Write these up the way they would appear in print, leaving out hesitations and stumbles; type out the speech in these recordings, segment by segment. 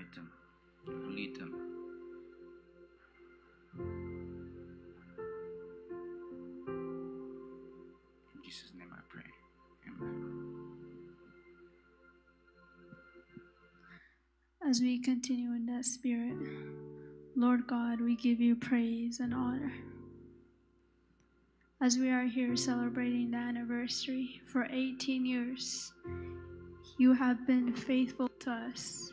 Write them. Lead them. In Jesus' name I pray. Amen. As we continue in that spirit, Lord God, we give you praise and honor. As we are here celebrating the anniversary for 18 years, you have been faithful to us.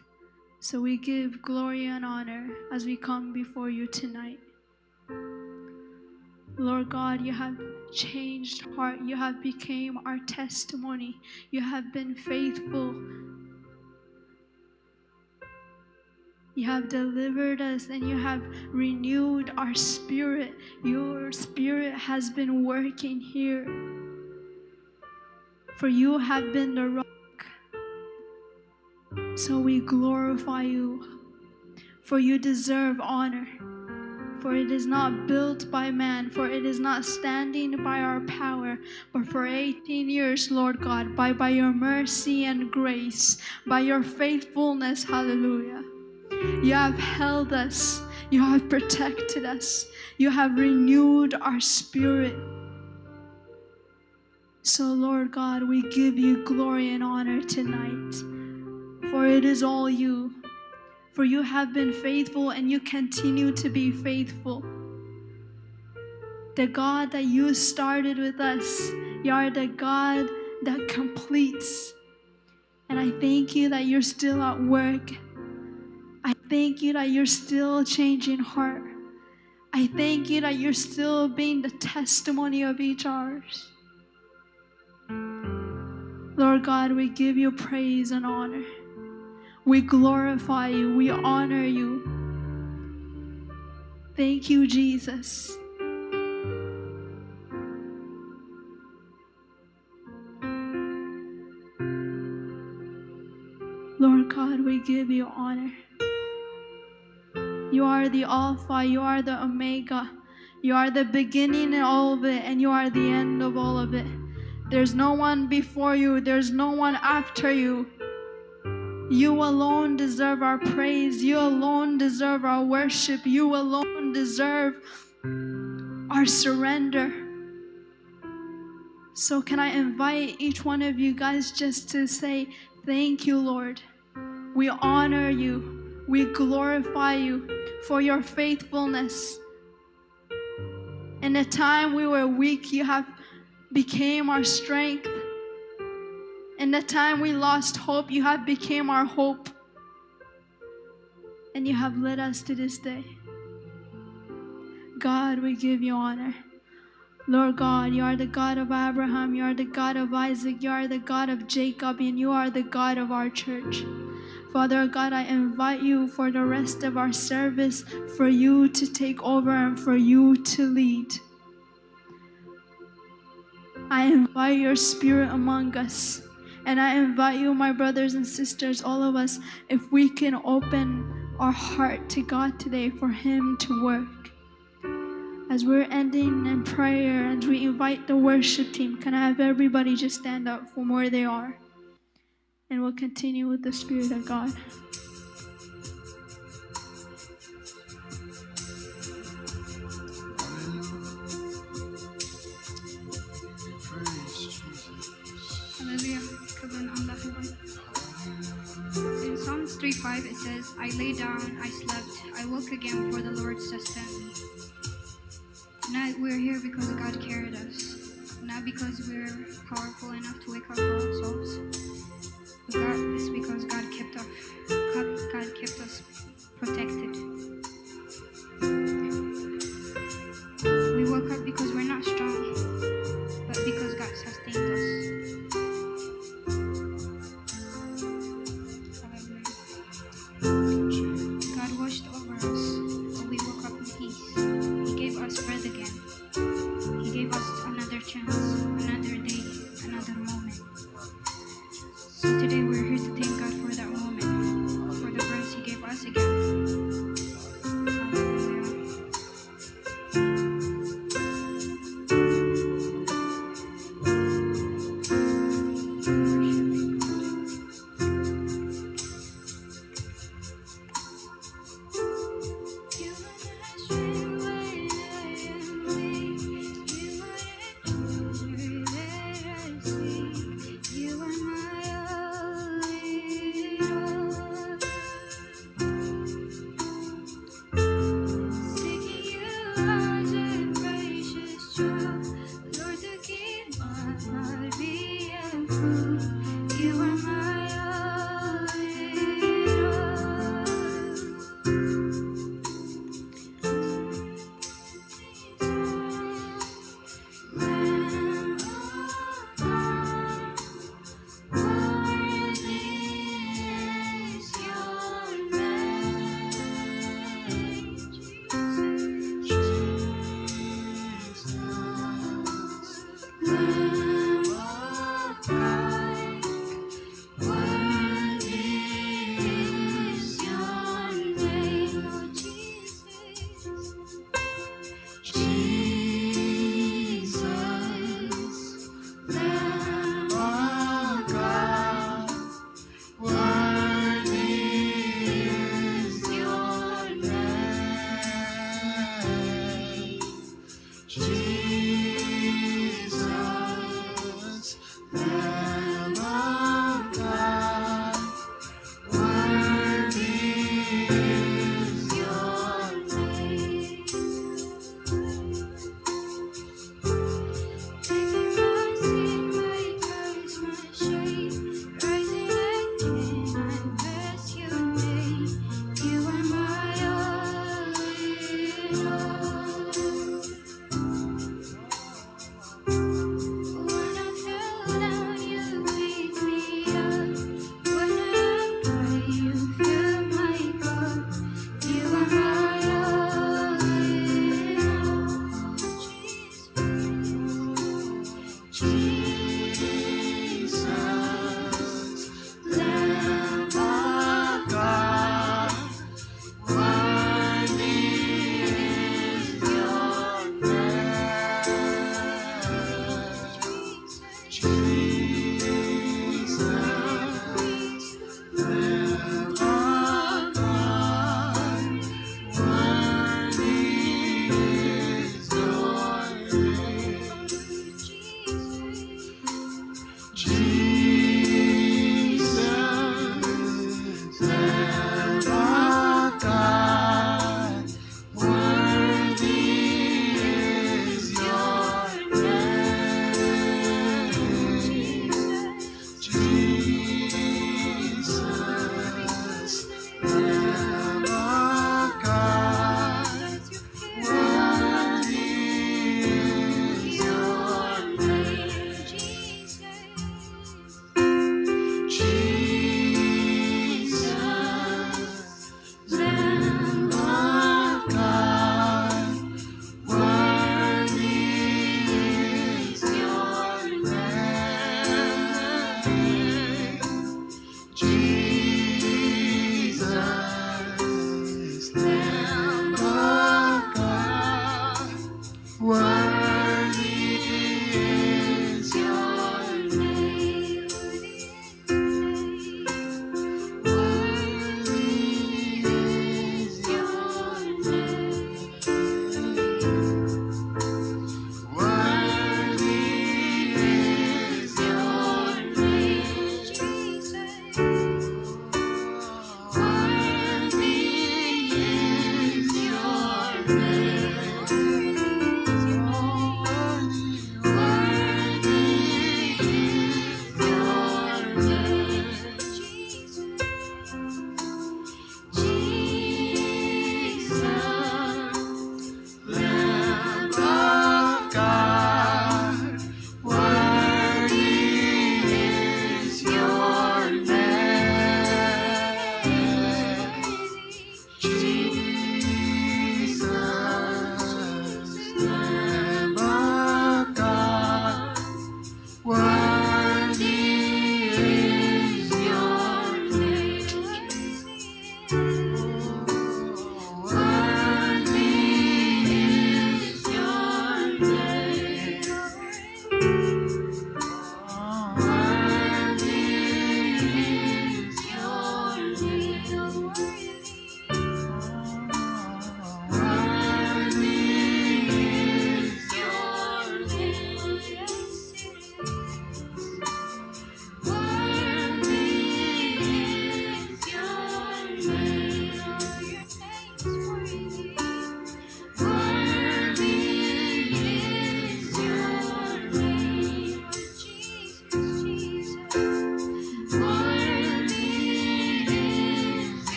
So we give glory and honor as we come before you tonight. Lord God, you have changed heart. You have become our testimony. You have been faithful. You have delivered us and you have renewed our spirit. Your spirit has been working here. For you have been the rock. So we glorify you. For you deserve honor. For it is not built by man. For it is not standing by our power. But for 18 years, Lord God, by your mercy and grace, by your faithfulness, hallelujah. You have held us. You have protected us. You have renewed our spirit. So, Lord God, we give you glory and honor tonight. For it is all you. For you have been faithful and you continue to be faithful. The God that you started with us, you are the God that completes. And I thank you that you're still at work. I thank you that you're still changing heart. I thank you that you're still being the testimony of each ours. Lord God, we give you praise and honor. We glorify you. We honor you. Thank you, Jesus. Lord God, we give you honor. You are the Alpha, you are the Omega. You are the beginning of all of it, and you are the end of all of it. There's no one before you, there's no one after you. You alone deserve our praise. You alone deserve our worship. You alone deserve our surrender. So can I invite each one of you guys just to say, thank you, Lord. We honor you. We glorify you for your faithfulness. In the time we were weak, you have became our strength. In the time we lost hope, you have become our hope. And you have led us to this day. God, we give you honor. Lord God, you are the God of Abraham, you are the God of Isaac, you are the God of Jacob, and you are the God of our church. Father God, I invite you for the rest of our service, for you to take over and for you to lead. I invite your spirit among us. And I invite you, my brothers and sisters, all of us, if we can open our heart to God today for him to work. As we're ending in prayer and we invite the worship team, can I have everybody just stand up from where they are? And we'll continue with the Spirit of God. In Psalms 3:5 it says, I lay down, I slept, I woke again for the Lord sustained me. Now we're here because God carried us, not because we're powerful enough to wake up for ourselves. It's because God kept us protected. We woke up because we're not strong, but because God sustained us. God watched over us, but we woke up in peace. He gave us breath again. He gave us another chance, another day, another moment.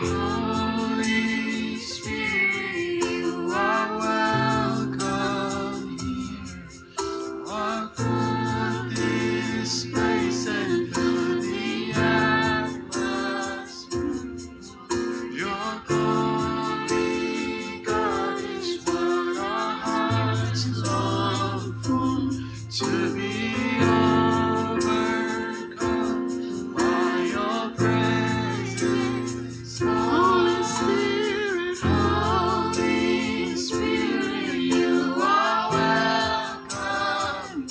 Holy Spirit, you are welcome here. Walk through this place and fill the atmosphere. Your glory, God, is what our hearts long for. To be overcome by your presence. Holy Spirit, you are welcome.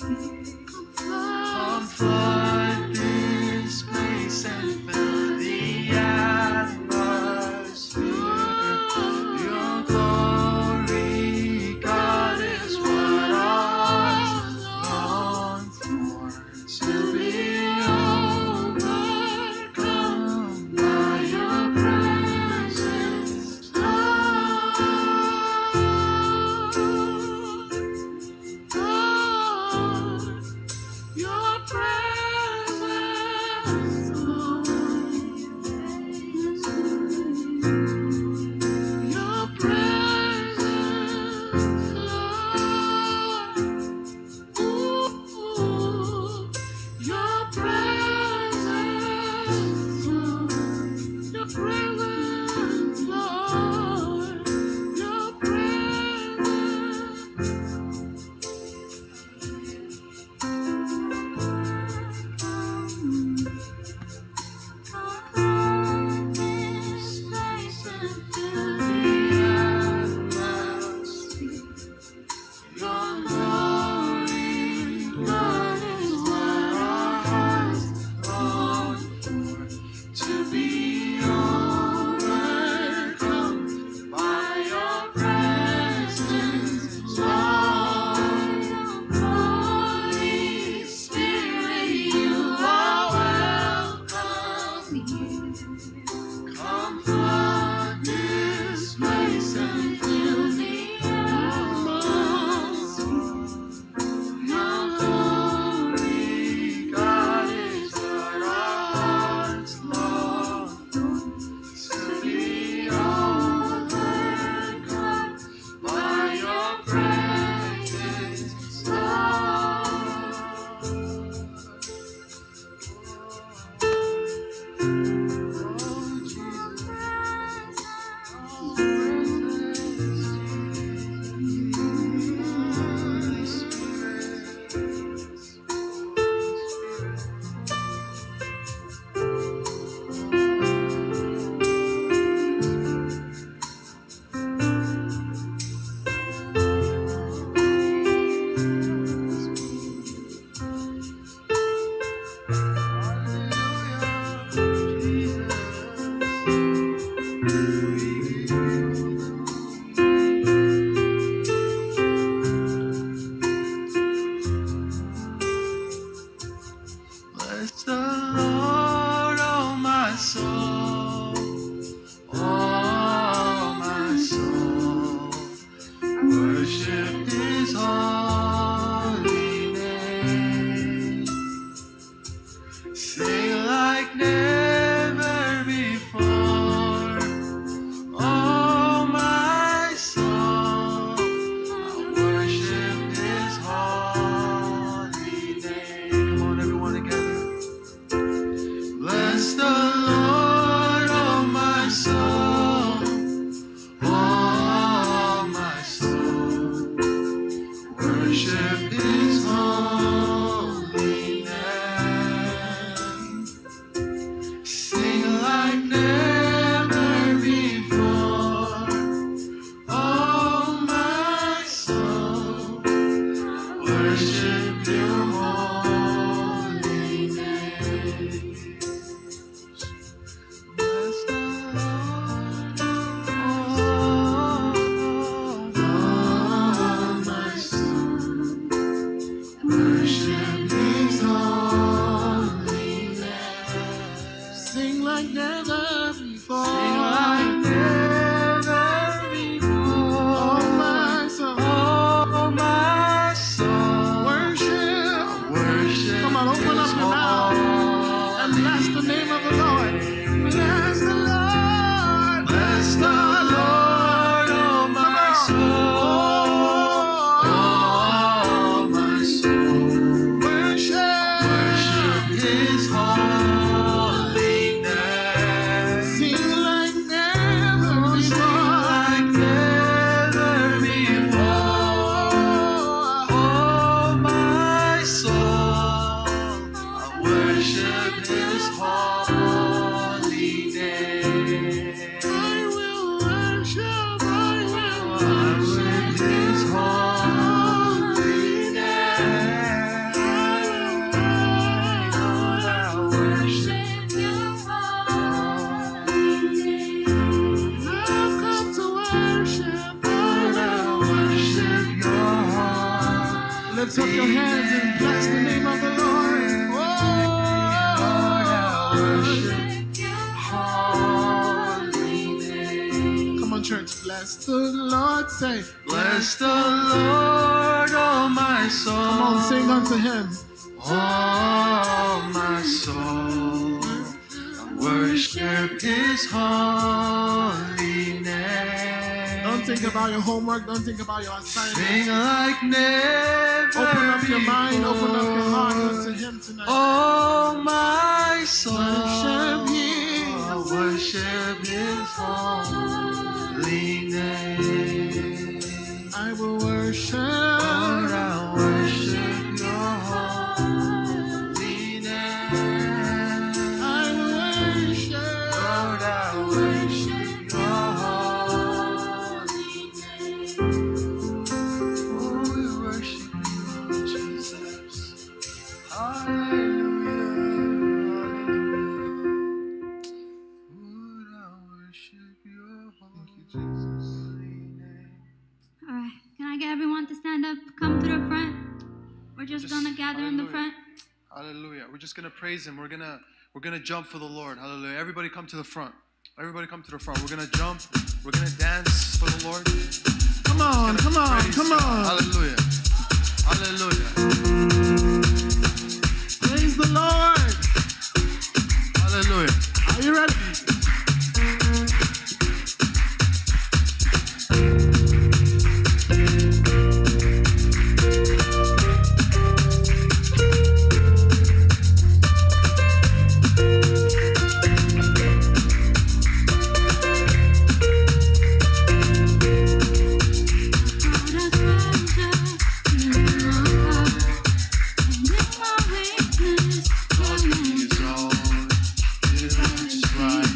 Come flood this place and fill the atmosphere. Your glory, God, is what our hearts long for. To be overcome by your presence, Lord. Your presence, Lord. Your presence, Lord. Ooh, your presence, Lord. Your presence, Lord. Your Holy Spirit, you are welcome here. Come flood this place and fill the atmosphere. Your glory, God, is what our hearts long for. To be overcome by your presence, Lord. Bless the Lord, oh my soul, oh my soul. Worship His holy name. Sing like never before, oh my soul. I worship His holy name. Come on, everyone together. Bless the Lord, oh my soul, oh my soul. Worship His holy name. Sing like never before, oh my soul. Worship Your holy name. Bless the Lord, oh my soul. Worship His holy name. Sing like never before. Sing like never before. Oh my soul. Oh my soul. Worship. Worship. Come on, open up your mouth and bless the name of the Lord. Bless the Lord. His holy name. I will worship His holy name. Lord, I worship Your holy name. I've come to worship, Lord, I worship Your holy. Lift up your hands and bless the name of the Lord. Church, bless the Lord, say, bless the Lord, oh my soul. Come on, sing unto Him. Oh my soul, worship His holy name. Don't think about your homework, don't think about your assignment. Sing like never. Open up your mind, open up your heart unto Him tonight. Oh my soul, worship Him. Worship His holy name. I will worship, Lord, I worship Your holy name. I will worship, Lord, I worship Your holy name. Oh, we worship You, Jesus. Hallelujah. Lord, I worship Your holy name. All right. Can I get everyone to stand up? Come to the front. We're just gonna gather in the front. Hallelujah. We're just gonna praise Him. We're gonna jump for the Lord. Hallelujah. Everybody come to the front. Everybody come to the front. We're gonna jump. We're gonna dance for the Lord. Come on, come on, come on. Hallelujah. Hallelujah. Praise the Lord. Hallelujah. Are you ready? Right.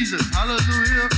Jesus. Hallelujah.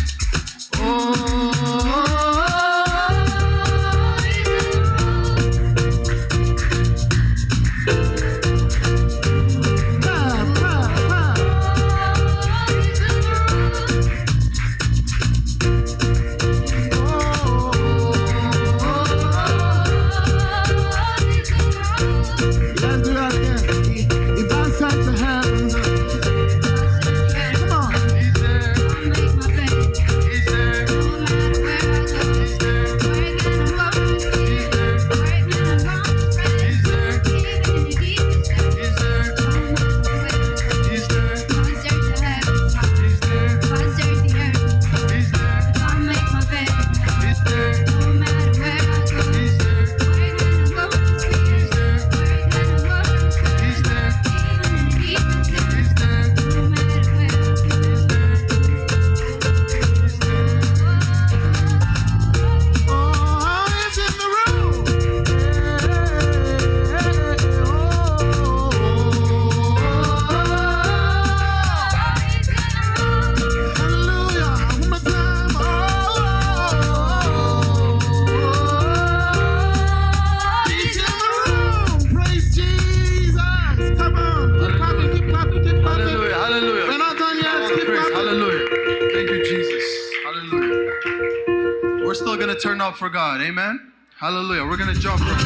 Turn up for God, amen. Hallelujah. We're gonna jump for him.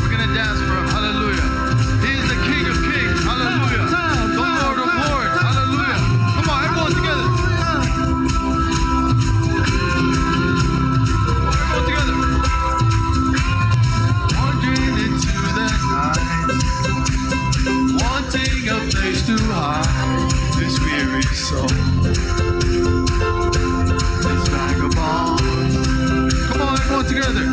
We're gonna dance for him. Hallelujah. He is the King of Kings. Hallelujah. The Lord of Lords. Hallelujah. Come on, everyone together. Everyone together. Wandering into the night, wanting a place to hide this weary soul, this vagabond. Come on, everyone together.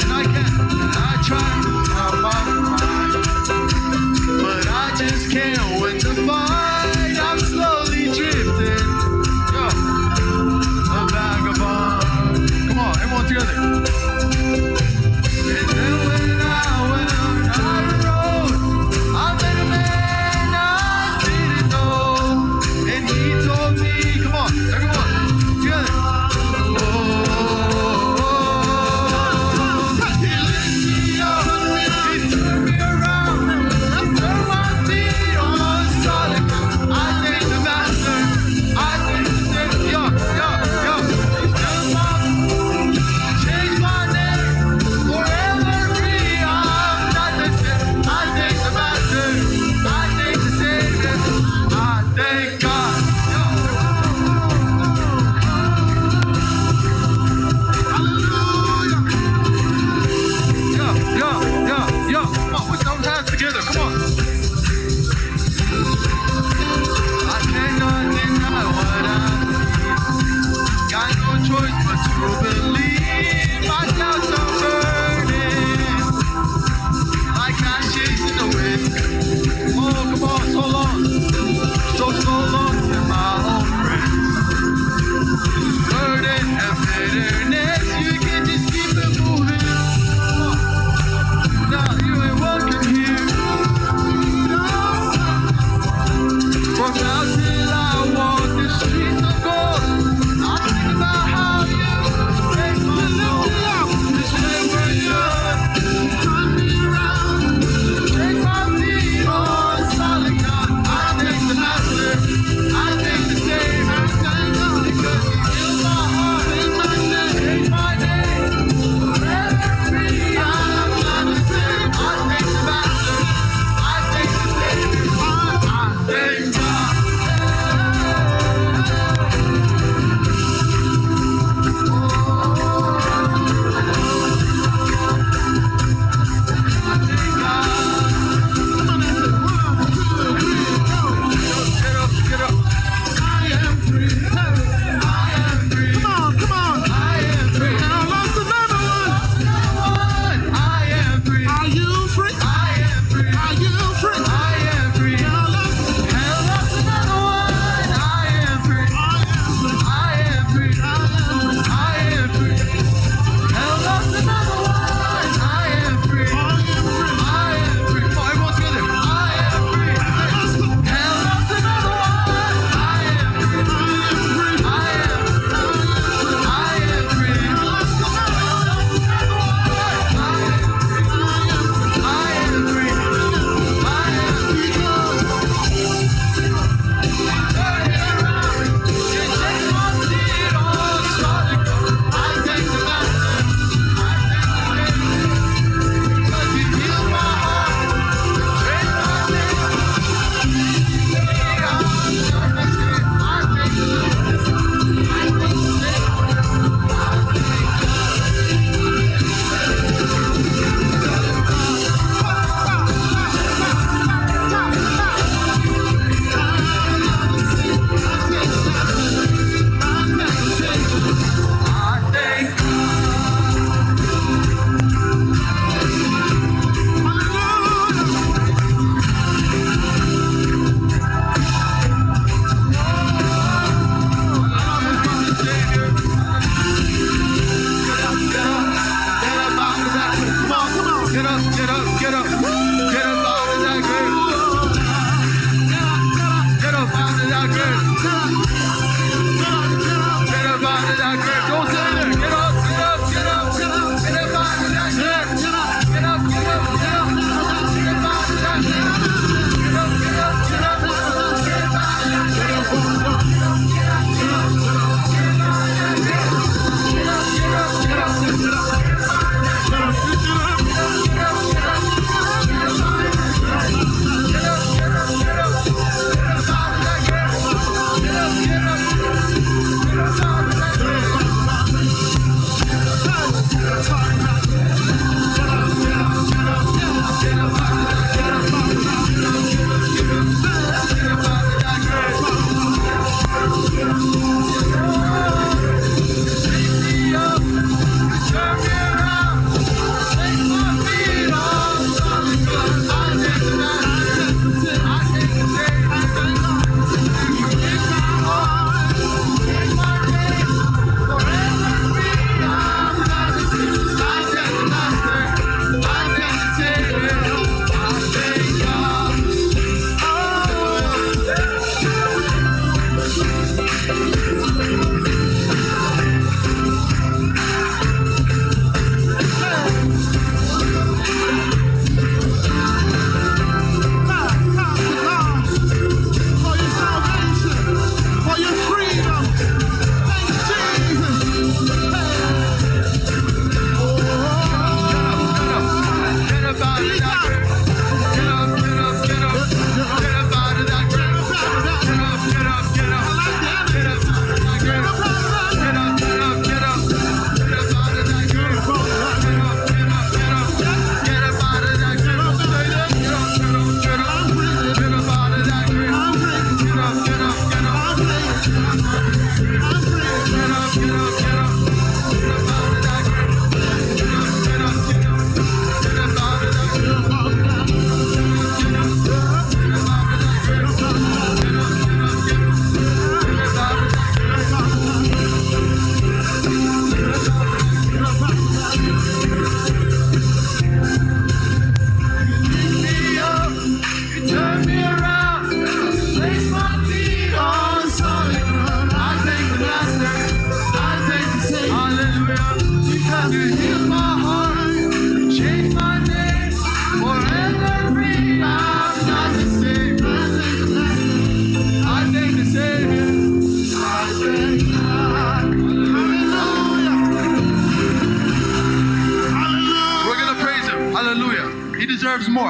And I try to tell my mind.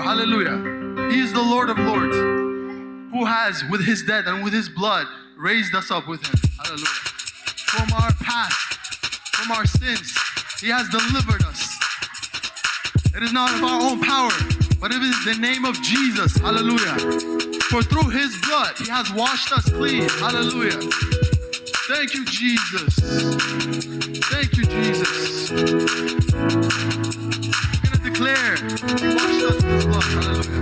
are. Hallelujah. He is the Lord of Lords, who has, with his death and with his blood, raised us up with him. Hallelujah. From our past, from our sins, he has delivered us. It is not of our own power, but it is the name of Jesus. Hallelujah. For through his blood, he has washed us clean. Hallelujah. Thank you, Jesus. Thank you, Jesus. We're going to declare he washed us with his blood. Hallelujah.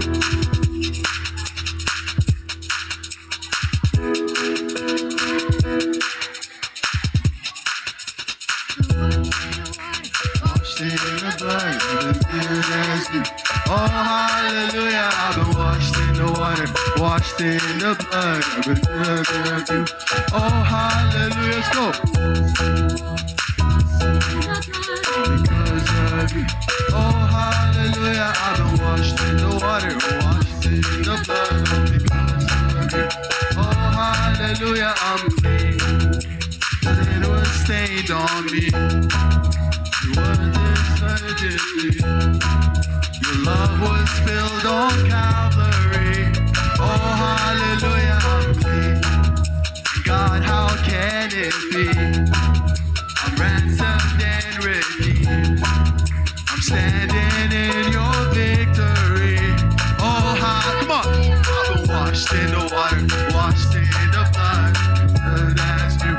Washed in the blood, oh, hallelujah. I've been washed in the water, washed in the blood. I've been good. Oh, hallelujah. Let's go. Because of you. Oh, hallelujah. I've been washed in the water, washed in the blood. Because of you. Oh, hallelujah. I'm clean. It was stained on me. You were deservedly. Your love was spilled on Calvary. Oh, hallelujah, I'm clean. God, how can it be? I'm ransomed and redeemed. I'm standing in your victory. Oh, come on. I've been washed in the water, washed in the blood. Good as you.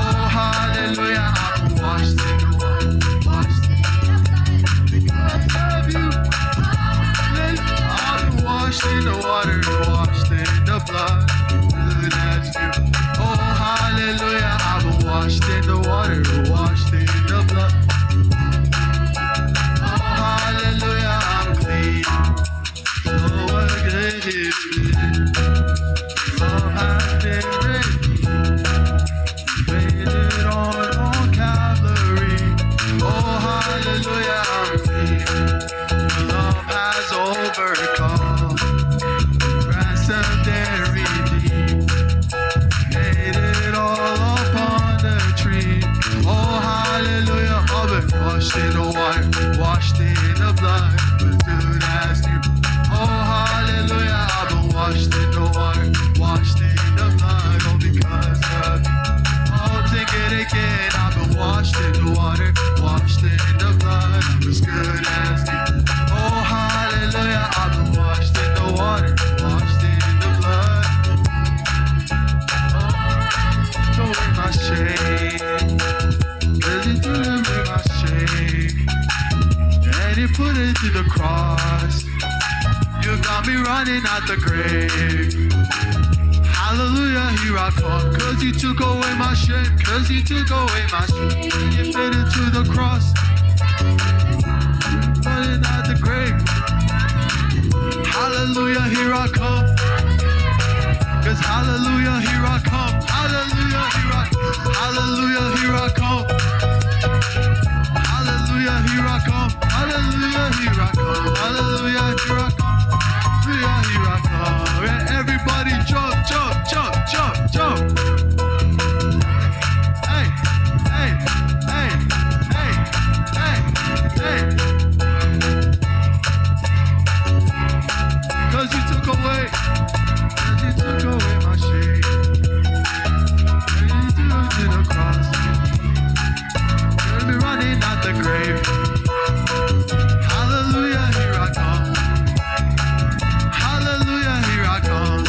Oh, hallelujah, I've been washed in the water, washed in the blood. Because of you. I've been washed in the water, washed in the blood. Good as you. Oh, hallelujah, I've been washed in the water, washed in the blood. Oh, hallelujah, I'm clean. So good is good. Love has been redeemed. Paid it on Calvary. Oh, hallelujah, I'm clean. Your love has overcome. Ransomed and redeemed. Paid it all upon the tree. Oh, hallelujah, I've been washed in the water, washed in the blood. But good as you. Oh, hallelujah, I've been washed in the water, washed in the blood. Oh, because of you. Oh, take it again. I've been washed in the water, washed in the blood. I'm as good as you. Oh, hallelujah, I've been washed in the water, washed in the blood. Oh, don't wear my shame, 'cause you took away my shame, and you put it to the cross. You got me running out the grave. Hallelujah, here I come. 'Cause you took away my shame. 'Cause you took away my shame. And you fit it to the cross. Running out the grave. Hallelujah, here I come. 'Cause hallelujah, here I come. Hallelujah, here I come. Hallelujah, here I come. Hallelujah, here I come. Hallelujah, here I come. Hallelujah, here I come. Here I come. And everybody jump, jump, jump, jump, jump. Hey, hey, hey, hey, hey, hey. 'Cause you took away my shame. And you threw it to the cross. You'll be running out the grave. Hallelujah, here I come. Hallelujah, here I come.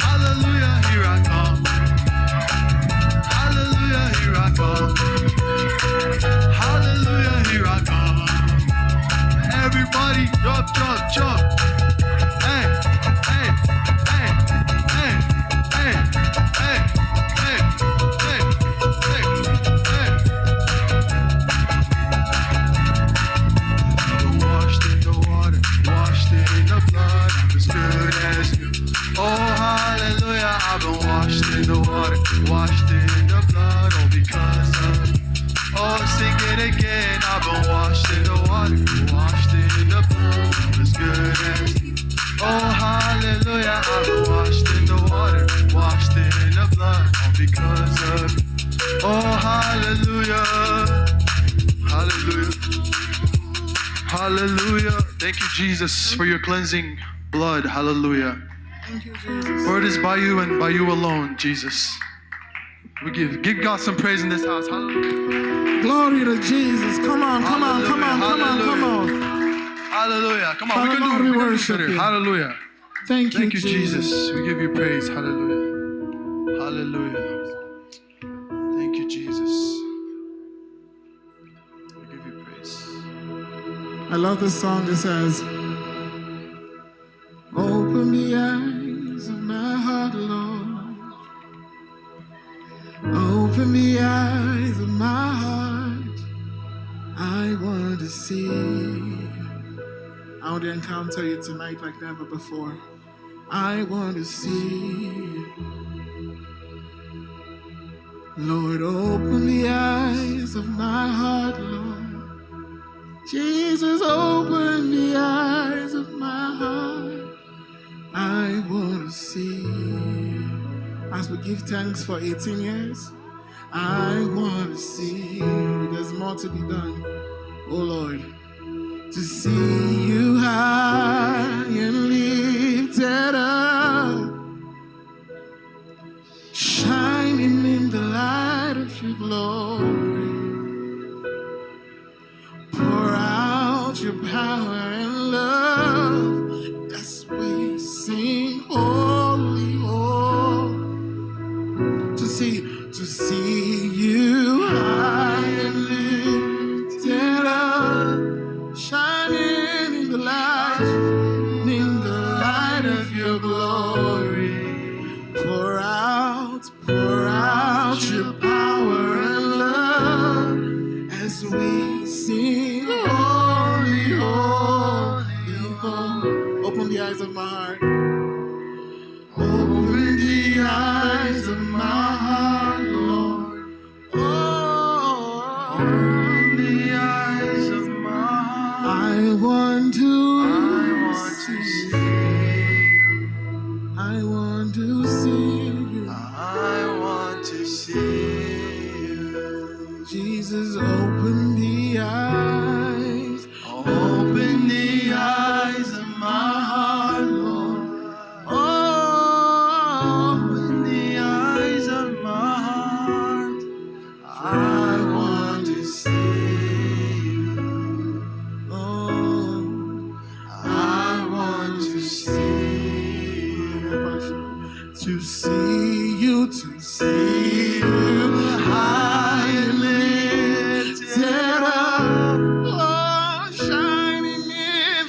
Hallelujah, here I come. Hallelujah, here I come. Hallelujah, here I come. Everybody jump, jump, jump. Hey, hey, hey, hey, hey, hey, hey, hey, hey, hey. I'm washed in the water, washed in the blood. I'm as good as you. Oh, hallelujah, I've been washed in the water, washed in the blood. Oh, because of you. Oh, sing it again. I've been washed in the water, washed in the blood. I'm as good as you. Oh, hallelujah, I've been washed in the water, washed in the blood. All because of you. Oh, hallelujah, hallelujah, hallelujah. Thank you, Jesus, for your cleansing blood. Hallelujah. Thank you, Jesus. For it is by you and by you alone, Jesus. We give God some praise in this house. Hallelujah. Glory to Jesus. Come on, come on, come on, come on, come on. Hallelujah. Come on, Father we God, can we do worship better. you. Hallelujah. Thank you, Thank you, Jesus. We give you praise. Hallelujah. Hallelujah. Thank you, Jesus. We give you praise. I love this song that says, open the eyes of my heart, Lord. Open the eyes of my heart. I want to see. I want to encounter you tonight like never before. I want to see. Lord, open the eyes of my heart, Lord. Jesus, open the eyes of my heart. I want to see. As we give thanks for 18 years, I want to see. There's more to be done, oh Lord. To see you high and lifted up, shining in the light of your glory. Pour out your power and love as we sing holy, holy. To see you high and lifted up, shining in the light of your glory. Pour out your power and love as we sing holy, holy, holy. Open the eyes of my heart. Open the eyes of my heart, Lord. Oh, open the eyes of my heart. I want to see you. I want to see you. I want to see you. Jesus, open the eyes. Open the eyes of my heart, Lord. Open the eyes of my heart. I want to see you. Oh, I want to see you. To see you, to see you high and lifted up. Oh, shining in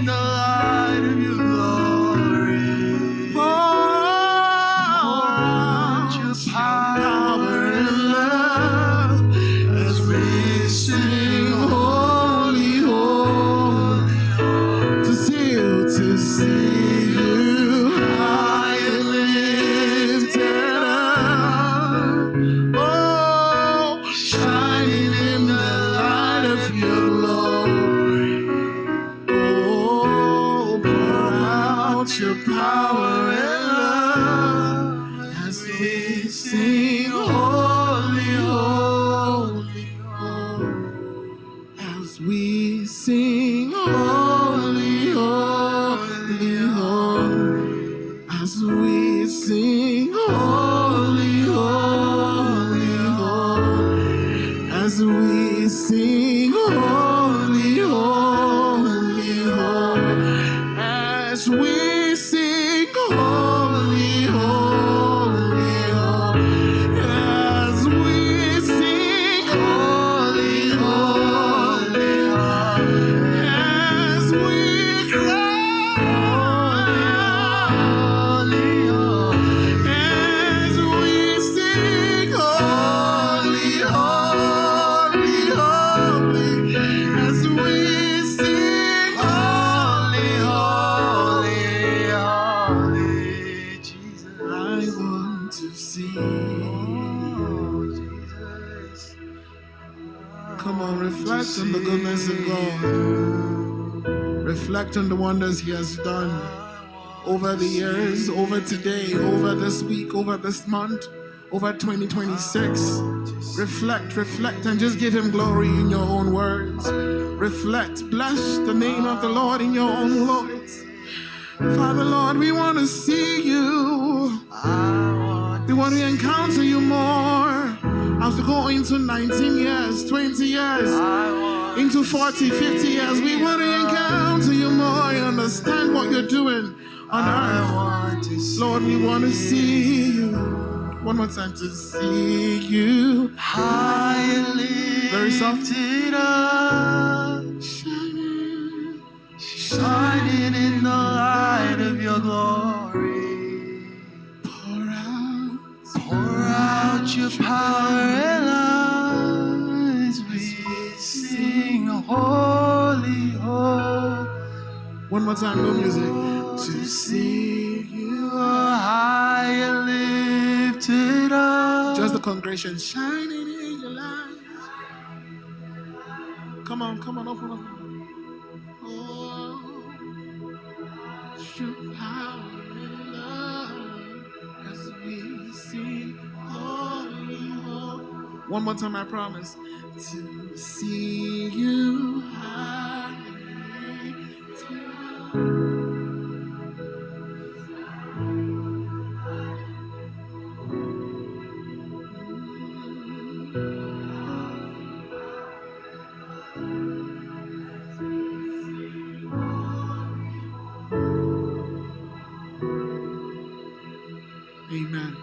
the light of your glory. Pour out your power and love as we sing holy, holy, holy. To see you high and lifted up. Oh, shining in the light of your glory. Oh, pour out your power and love as we sing holy, holy, holy. As we sing holy, holy, holy. As we sing holy, holy, holy. As we sing holy, holy, holy. As we sing holy, holy, holy. As we sing holy, holy, holy. As we cry holy, holy. As we sing holy, holy, holy. As we sing holy, holy, holy. Jesus, I want to see. Jesus. Come on, reflect on the goodness of God. Reflect on the wonders He has done over the years, over today, over this week, over this month, over 2026. Reflect, and just give him glory in your own words. Reflect, bless the name of the Lord in your own words. Father, Lord, we want to see you. We want to encounter you more. As we go into 19 years, 20 years, into 40, 50 years, we want to encounter you more and understand what you're doing on earth. Lord, we want to see you. One more time, to see you high and Very soft. lifted up, Shining in the light of your glory. Pour out your power and love as we sing holy, holy. One more time, no music. To see you high and lifted up. Just the congregation shining in your light. Come on, open up. Oh, your power and love as we sing holy, holy. One more time, I promise. To see you high and lifted up. Amen.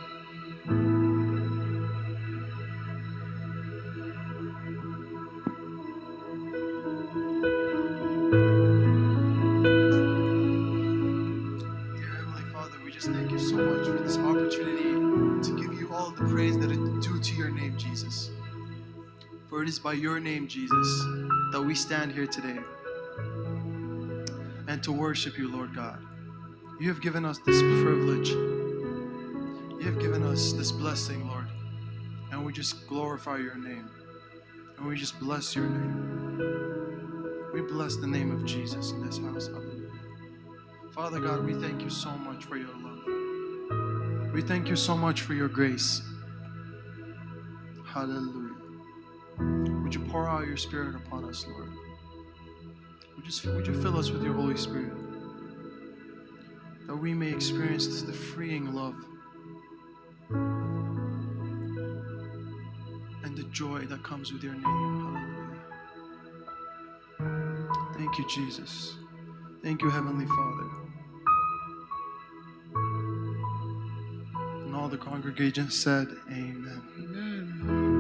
Dear Heavenly Father, we just thank you so much for this opportunity to give you all the praise that is due to your name, Jesus. For it is by your name, Jesus, that we stand here today and to worship you, Lord God. You have given us this privilege. You have given us this blessing, Lord. And we just glorify your name. And we just bless your name. We bless the name of Jesus in this house. Hallelujah. Father God, we thank you so much for your love. We thank you so much for your grace. Hallelujah. Would you pour out your Spirit upon us, Lord? Would you fill us with your Holy Spirit? That we may experience the freeing love and the joy that comes with your name. Hallelujah. Thank you, Jesus. Thank you, Heavenly Father. And all the congregation said, Amen. Amen.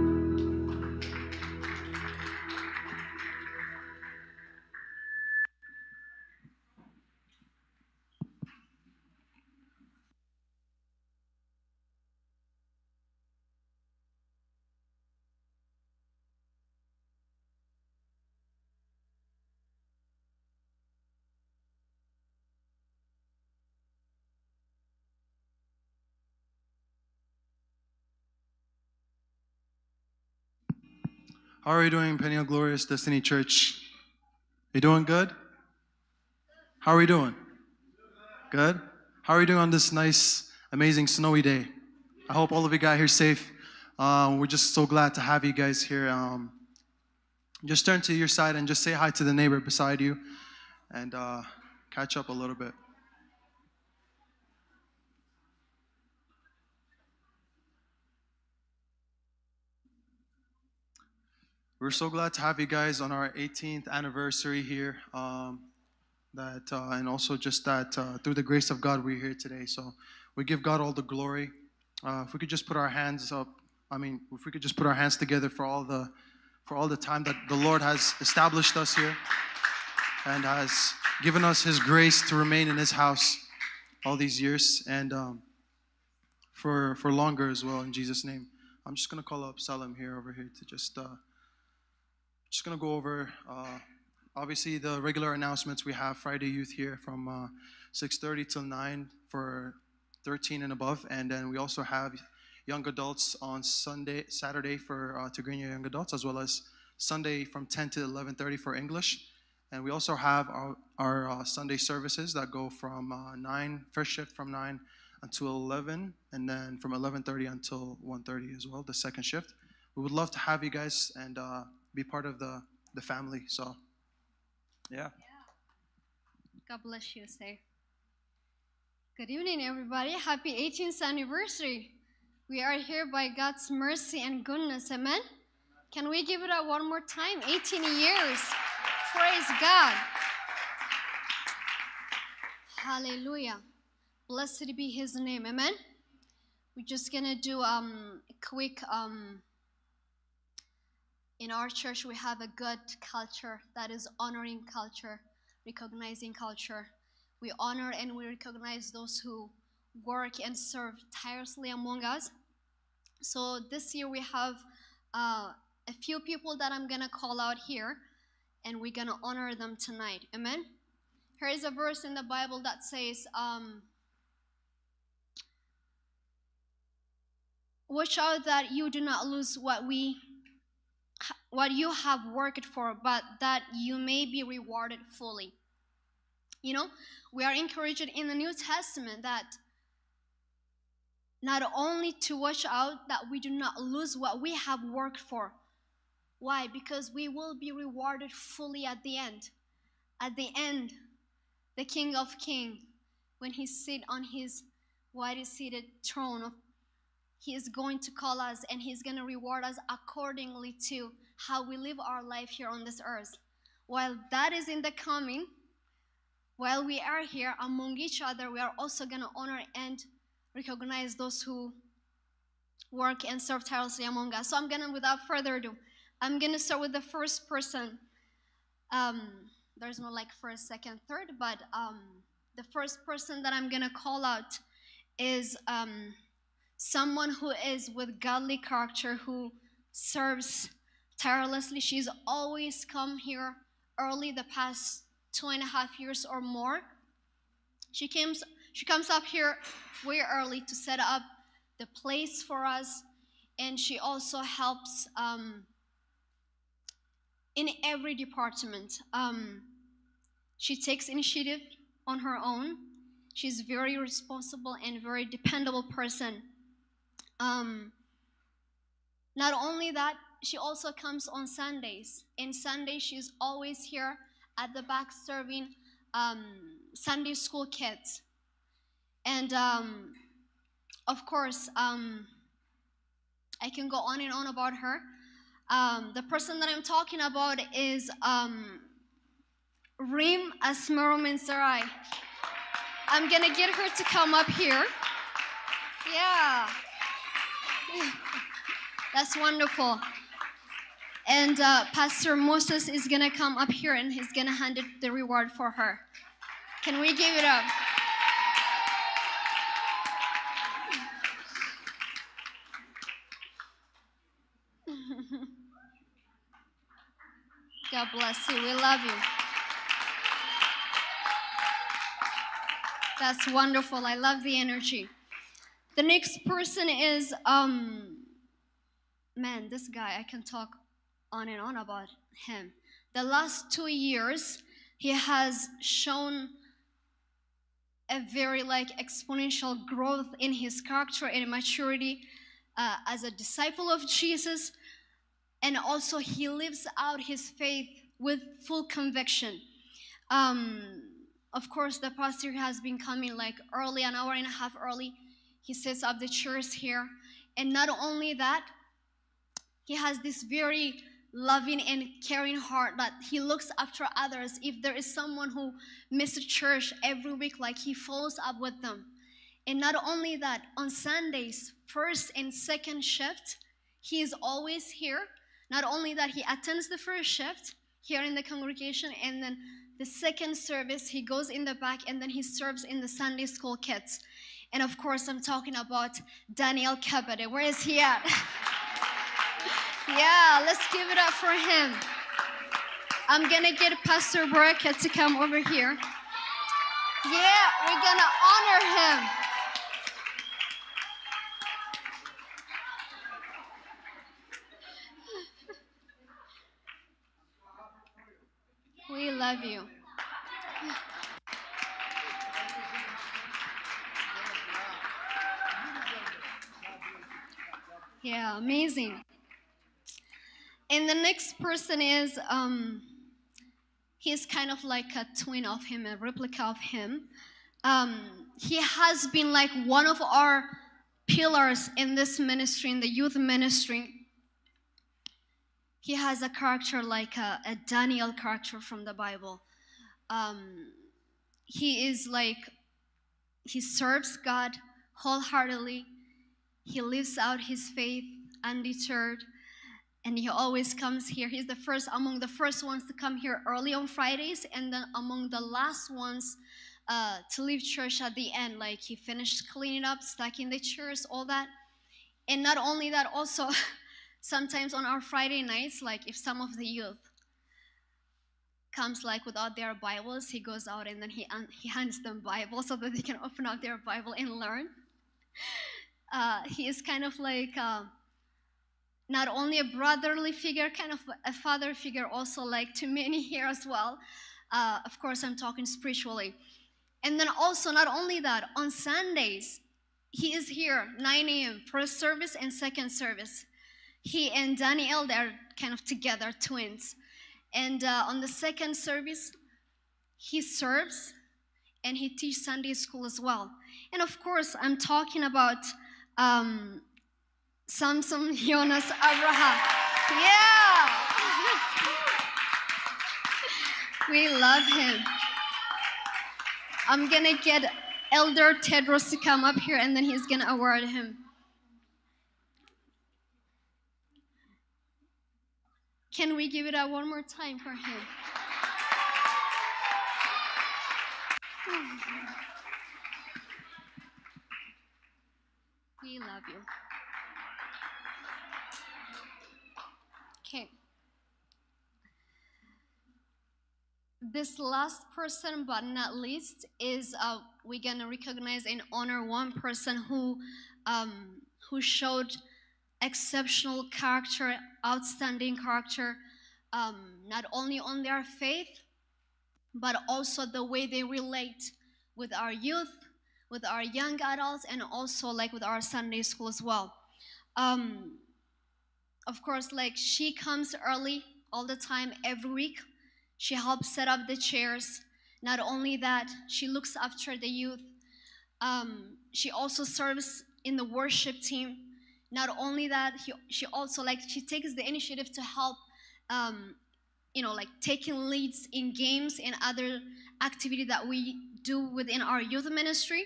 How are you doing, Peniel Glorious Destiny Church? You doing good? How are we doing? Good? How are you doing on this nice, amazing, snowy day? I hope all of you got here safe. We're just so glad to have you guys here. Just turn to your side and just say hi to the neighbor beside you and catch up a little bit. We're so glad to have you guys on our 18th anniversary here. And also just that through the grace of God, we're here today. So we give God all the glory. If we could just put our hands up, if we could just put our hands together for all the time that the Lord has established us here and has given us His grace to remain in His house all these years and for longer as well, in Jesus' name. I'm just going to call up Salim over here to just going to go over, obviously, the regular announcements. We have Friday Youth here from 6:30 till 9 for 13 and above. And then we also have young adults on Saturday for Tigrinya young adults, as well as Sunday from 10 to 11:30 for English. And we also have our Sunday services that go from 9, first shift from 9 until 11, and then from 11:30 until 1:30 as well, the second shift. We would love to have you guys and be part of the family. So, yeah. God bless you, say. Good evening, everybody. Happy 18th anniversary. We are here by God's mercy and goodness. Amen? Can we give it up one more time? 18 years. Praise God. Hallelujah. Blessed be his name. Amen? We're just going to do a quick... In our church, we have a good culture that is honoring culture, recognizing culture. We honor and we recognize those who work and serve tirelessly among us. So this year we have a few people that I'm going to call out here, and we're going to honor them tonight. Amen? Here is a verse in the Bible that says, watch out that you do not lose what you have worked for, but that you may be rewarded fully. You know, we are encouraged in the New Testament that not only to watch out that we do not lose what we have worked for. Why? Because we will be rewarded fully at the end. At the end, the King of Kings, when he sits on his white-seated throne, he is going to call us and he's going to reward us accordingly to how we live our life here on this earth. While that is in the coming, while we are here among each other, we are also going to honor and recognize those who work and serve tirelessly among us. So I'm going to, without further ado, I'm going to start with the first person. There's no like first, second, third, but the first person that I'm going to call out is someone who is with godly character, who serves tirelessly. She's always come here early the past 2.5 years or more. She comes up here way early to set up the place for us, and she also helps in every department. She takes initiative on her own. She's very responsible and very dependable person. Not only that, she also comes on Sundays. In Sundays, she's always here at the back serving Sunday school kids. And of course, I can go on and on about her. The person that I'm talking about is Rim Asmeromensarai. I'm gonna get her to come up here. Yeah. That's wonderful. And Pastor Moses is going to come up here and he's going to hand it the reward for her. Can we give it up? God bless you. We love you. That's wonderful. I love the energy. The next person is, man, this guy, I can talk on and on about him. The last 2 years, he has shown a very exponential growth in his character and maturity as a disciple of Jesus. And also he lives out his faith with full conviction. Of course, the pastor has been coming early, an hour and a half early. He sets up the chairs here. And not only that, he has this very loving and caring heart that he looks after others. If there is someone who misses church every week, he follows up with them. And not only that, on Sundays, first and second shift, he is always here. Not only that, he attends the first shift here in the congregation, and then the second service, he goes in the back, and then he serves in the Sunday school kids. And of course, I'm talking about Daniel Kabade. Where is he at? Yeah, let's give it up for him. I'm going to get Pastor Baraka to come over here. Yeah, we're going to honor him. We love you. Yeah, amazing. And the next person is, he's kind of like a twin of him, a replica of him. He has been like one of our pillars in this ministry, in the youth ministry. He has a character like a Daniel character from the Bible. He is like, he serves God wholeheartedly. He lives out his faith undeterred. And he always comes here. He's the first, among the first ones to come here early on Fridays, and then among the last ones to leave church at the end. Like he finished cleaning up, stacking the chairs, all that. And not only that, also sometimes on our Friday nights, like if some of the youth comes like without their Bibles, he goes out and then he hands them Bibles so that they can open up their Bible and learn. He is kind of like not only a brotherly figure, kind of a father figure also, like to many here as well. Of course, I'm talking spiritually. And then also, not only that, on Sundays, he is here, 9 a.m., first service and second service. He and Daniel, they're kind of together, twins. And on the second service, he serves and he teaches Sunday school as well. And of course, I'm talking about Samson Jonas Abraham. Yeah! We love him. I'm gonna get Elder Tedros to come up here and then he's gonna award him. Can we give it up one more time for him? We love you. Okay. This last person, but not least, is we're gonna recognize and honor one person who showed exceptional character, outstanding character, not only on their faith, but also the way they relate with our youth, with our young adults, and also like with our Sunday school as well. Of course, like she comes early all the time, every week. She helps set up the chairs. Not only that, she looks after the youth. She also serves in the worship team. Not only that, she also she takes the initiative to help, like taking leads in games and other activity that we do within our youth ministry.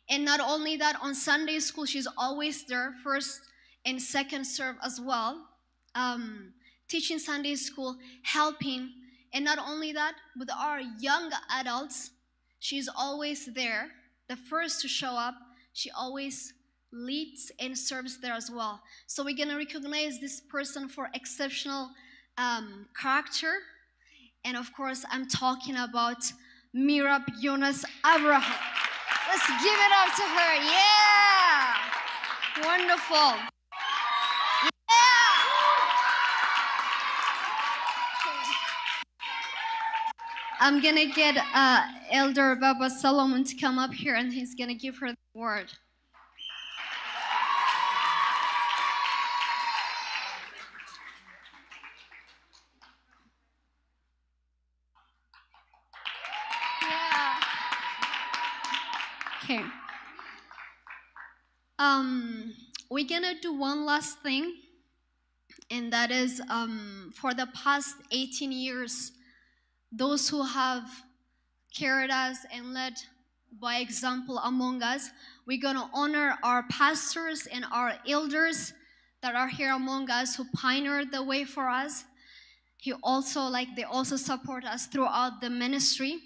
And not only that, on Sunday school, she's always there, first and second serve as well, teaching Sunday school, helping. And not only that, with our young adults, she's always there, the first to show up. She always leads and serves there as well. So we're gonna recognize this person for exceptional character. And of course, I'm talking about Mirab Jonas Abraham. Let's give it up to her. Yeah! Wonderful. Yeah! I'm gonna get Elder Baba Solomon to come up here and he's gonna give her the word. Okay. We're gonna do one last thing, and that is for the past 18 years, those who have carried us and led by example among us, we're gonna honor our pastors and our elders that are here among us who pioneered the way for us. They also support us throughout the ministry.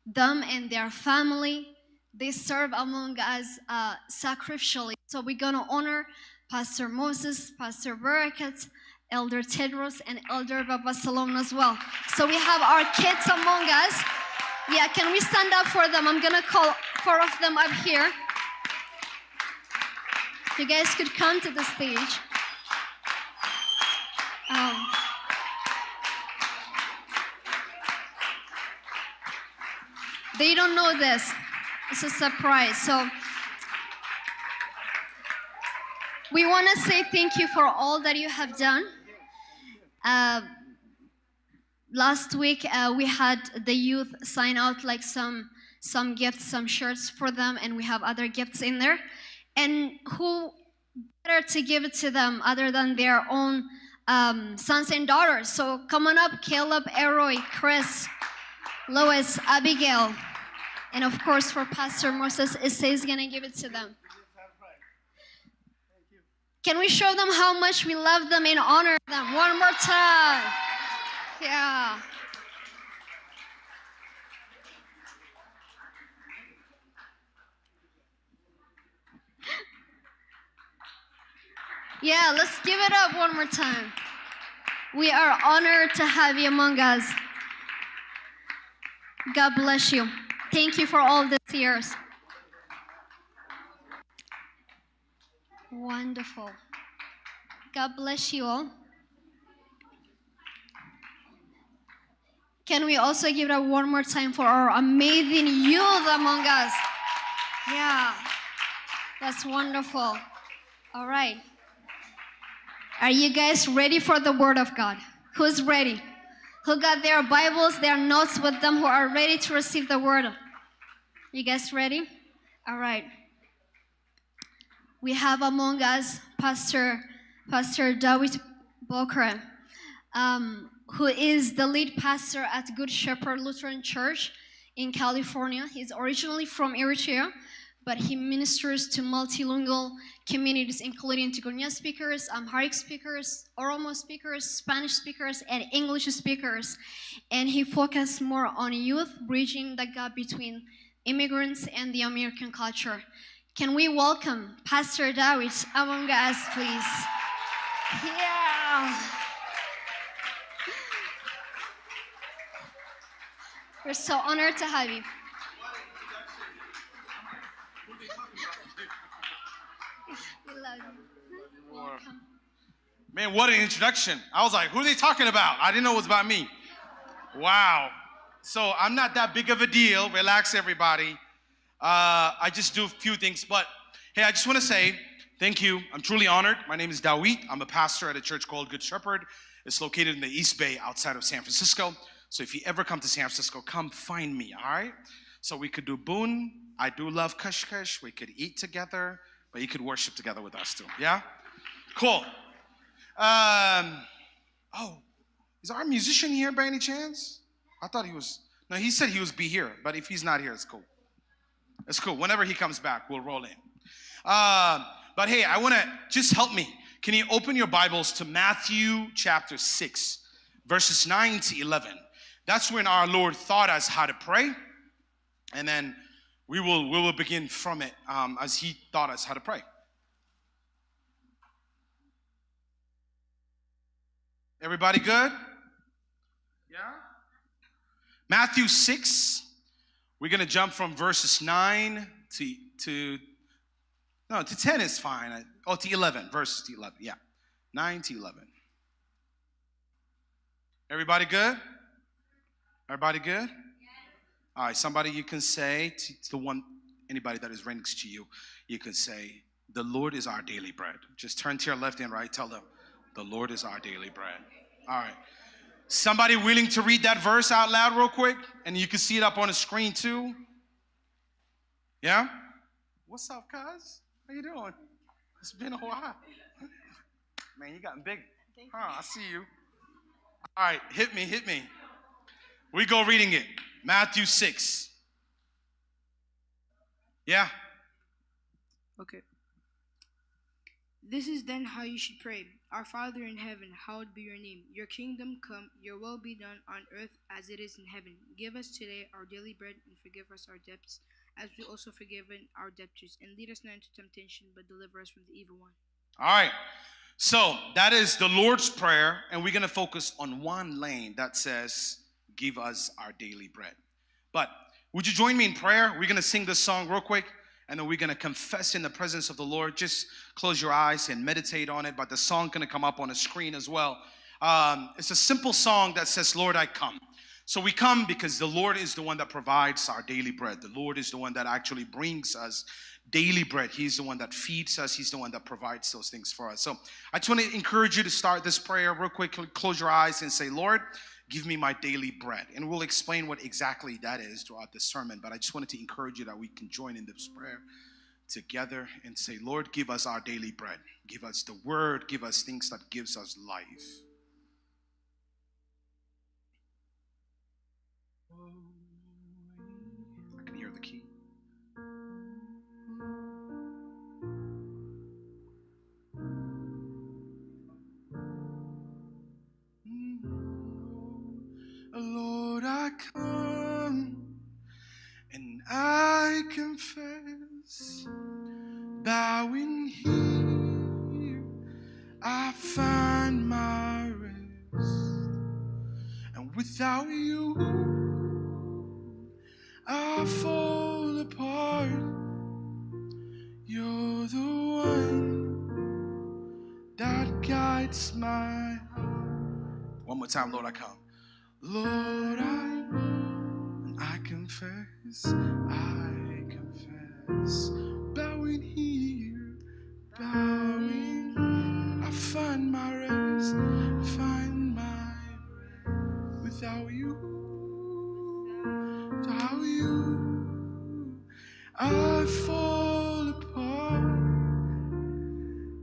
Them and their family, they serve among us sacrificially. So we're gonna honor Pastor Moses, Pastor Barakat, Elder Tedros, and Elder Baba Salomon as well. So we have our kids among us. Yeah, can we stand up for them? I'm gonna call 4 of them up here. You guys could come to the stage. They don't know this. It's a surprise. So We want to say thank you for all that you have done. Last week, we had the youth sign out like some gifts, some shirts for them, and we have other gifts in there. And who better to give it to them other than their own sons and daughters? So come on up, Caleb, Eroy, Chris, Lois, Abigail, and of course for Pastor Moses, Issa is going to give it to them. Can we show them how much we love them and honor them one more time? Yeah. Yeah, let's give it up one more time. We are honored to have you among us. God bless you. Thank you for all these years. Wonderful. God bless you all. Can we also give it up one more time for our amazing youth among us? Yeah, that's wonderful. All right. Are you guys ready for the Word of God? Who's ready? Who got their Bibles, their notes with them, who are ready to receive the Word? You guys ready? All right. We have among us Pastor David Bokra, who is the lead pastor at Good Shepherd Lutheran Church in California. He's originally from Eritrea, but he ministers to multilingual communities, including Tigrinya speakers, Amharic speakers, Oromo speakers, Spanish speakers, and English speakers. And he focuses more on youth, bridging the gap between immigrants and the American culture. Can we welcome Pastor David among us, please? Yeah. We're so honored to have you. We love you. Welcome. Man, what an introduction. I was like, who are they talking about? I didn't know it was about me. Wow. So I'm not that big of a deal. Relax, everybody. I just do a few things. But, hey, I just want to say thank you. I'm truly honored. My name is Dawit. I'm a pastor at a church called Good Shepherd. It's located in the East Bay outside of San Francisco. So if you ever come to San Francisco, come find me, all right? So we could do boon. I do love kush kush. We could eat together, but you could worship together with us too, yeah? Cool. Oh, is our musician here by any chance? I thought he was. No, he said he was be here, but if he's not here, it's cool. It's cool. Whenever he comes back, we'll roll in. But hey, I want to just help me. Can you open your Bibles to Matthew chapter 6, verses 9 to 11? That's when our Lord taught us how to pray. And then we will begin from it as he taught us how to pray. Everybody good? Yeah? Matthew 6. We're going to jump from verses 9 to 10 is fine. To 11. Verses to 11. Yeah. 9 to 11. Everybody good? Everybody good? All right, somebody you can say to the one, anybody that is right next to you, you can say, the Lord is our daily bread. Just turn to your left and right, tell them, the Lord is our daily bread. All right. Somebody willing to read that verse out loud real quick? And you can see it up on the screen too. Yeah? What's up, cuz? How you doing? It's been a while. Man, you gotten big. Huh, I see you. All right, hit me. We go reading it. Matthew 6. Yeah? Okay. This is then how you should pray. Our Father in heaven, hallowed be your name. Your kingdom come, your will be done on earth as it is in heaven. Give us today our daily bread and forgive us our debts as we also forgive our debtors. And lead us not into temptation, but deliver us from the evil one. All right. So that is the Lord's Prayer, and we're going to focus on one lane that says, give us our daily bread. But would you join me in prayer? We're going to sing this song real quick, and then we're going to confess in the presence of the Lord. Just close your eyes and meditate on it, but the song going to come up on the screen as well. It's a simple song that says, Lord, I come. So we come because the Lord is the one that provides our daily bread. The Lord is the one that actually brings us daily bread. He's the one that feeds us. He's the one that provides those things for us. So I just want to encourage you to start this prayer real quick. Close your eyes and say, Lord, give me my daily bread. And we'll explain what exactly that is throughout this sermon. But I just wanted to encourage you that we can join in this prayer together and say, Lord, give us our daily bread. Give us the word. Give us things that gives us life. I can hear the key. Lord, I come and I confess, bowing here, I find my rest, and without you, I fall apart. You're the one that guides my heart. One more time, Lord, I come. Lord, I confess, bowing here, I find my rest, without you, I fall apart.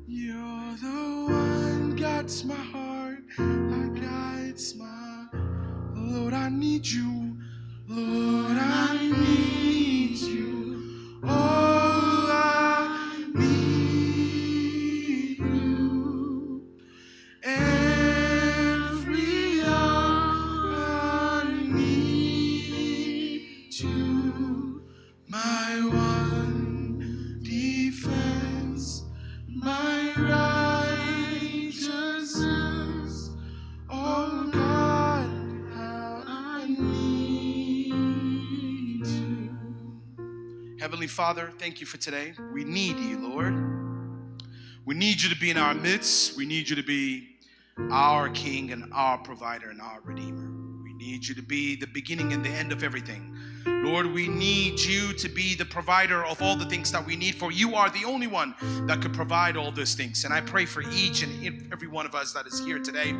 You're the one guides my heart, that guides my Lord, I need you. Lord, I need you. Oh, I need you. Every hour I need you. My one defense, my righteousness. Oh, God. Heavenly Father, thank you for today. We need you, Lord. We need you to be in our midst. We need you to be our King and our provider and our Redeemer. We need you to be the beginning and the end of everything. Lord, we need you to be the provider of all the things that we need, for you are the only one that could provide all those things. And I pray for each and every one of us that is here today.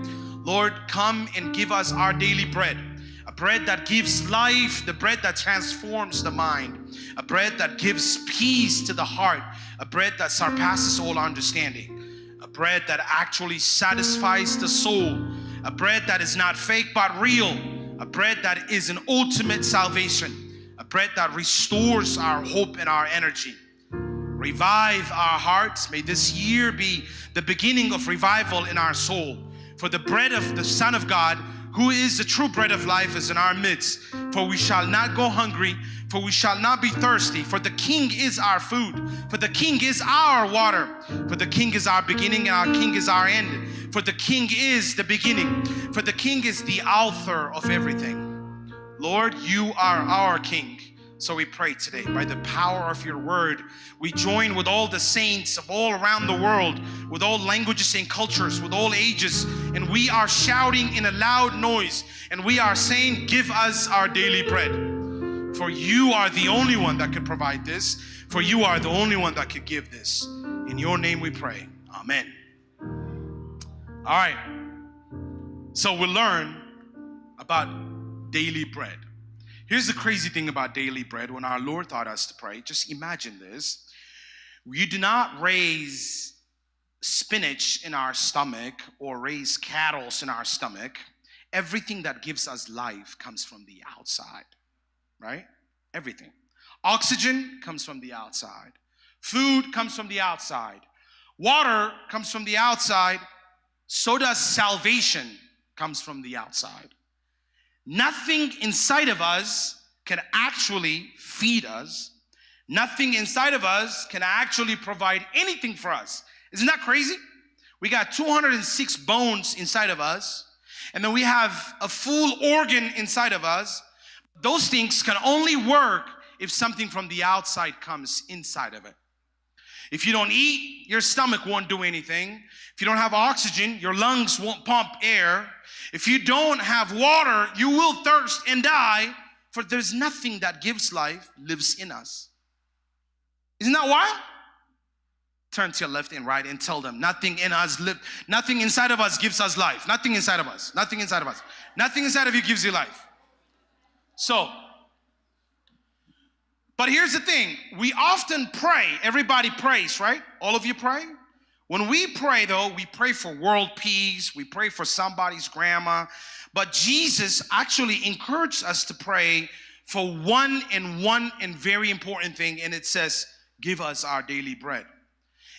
Lord, come and give us our daily bread. A bread that gives life, the bread that transforms the mind, a bread that gives peace to the heart, a bread that surpasses all understanding, a bread that actually satisfies the soul, a bread that is not fake but real, a bread that is an ultimate salvation, a bread that restores our hope and our energy. Revive our hearts. May this year be the beginning of revival in our soul. For the bread of the Son of God, who is the true bread of life, is in our midst. For we shall not go hungry, for we shall not be thirsty. For the King is our food, for the King is our water, for the King is our beginning and our King is our end. For the King is the beginning, for the King is the author of everything. Lord, you are our King. So we pray today, by the power of your word, we join with all the saints of all around the world, with all languages and cultures, with all ages, and we are shouting in a loud noise, and we are saying, give us our daily bread. For you are the only one that could provide this, for you are the only one that could give this. In your name we pray. Amen. All right. So we'll learn about daily bread. Here's the crazy thing about daily bread. When our Lord taught us to pray, just imagine this. You do not raise spinach in our stomach or raise cattle in our stomach. Everything that gives us life comes from the outside, right? Everything. Oxygen comes from the outside. Food comes from the outside. Water comes from the outside. So does salvation comes from the outside. Nothing inside of us can actually feed us. Nothing inside of us can actually provide anything for us. Isn't that crazy? We got 206 bones inside of us, and then we have a full organ inside of us. Those things can only work if something from the outside comes inside of it. If you don't eat, your stomach won't do anything. If you don't have oxygen, your lungs won't pump air. If you don't have water, you will thirst and die. For there's nothing that gives life, lives in us. Isn't that wild? Turn to your left and right and tell them, nothing inside of us gives us life. Nothing inside of us. Nothing inside of us. Nothing inside of you gives you life. So, but here's the thing. We often pray. Everybody prays, right? All of you pray? When we pray, though, we pray for world peace. We pray for somebody's grandma. But Jesus actually encouraged us to pray for one and very important thing. And it says, give us our daily bread.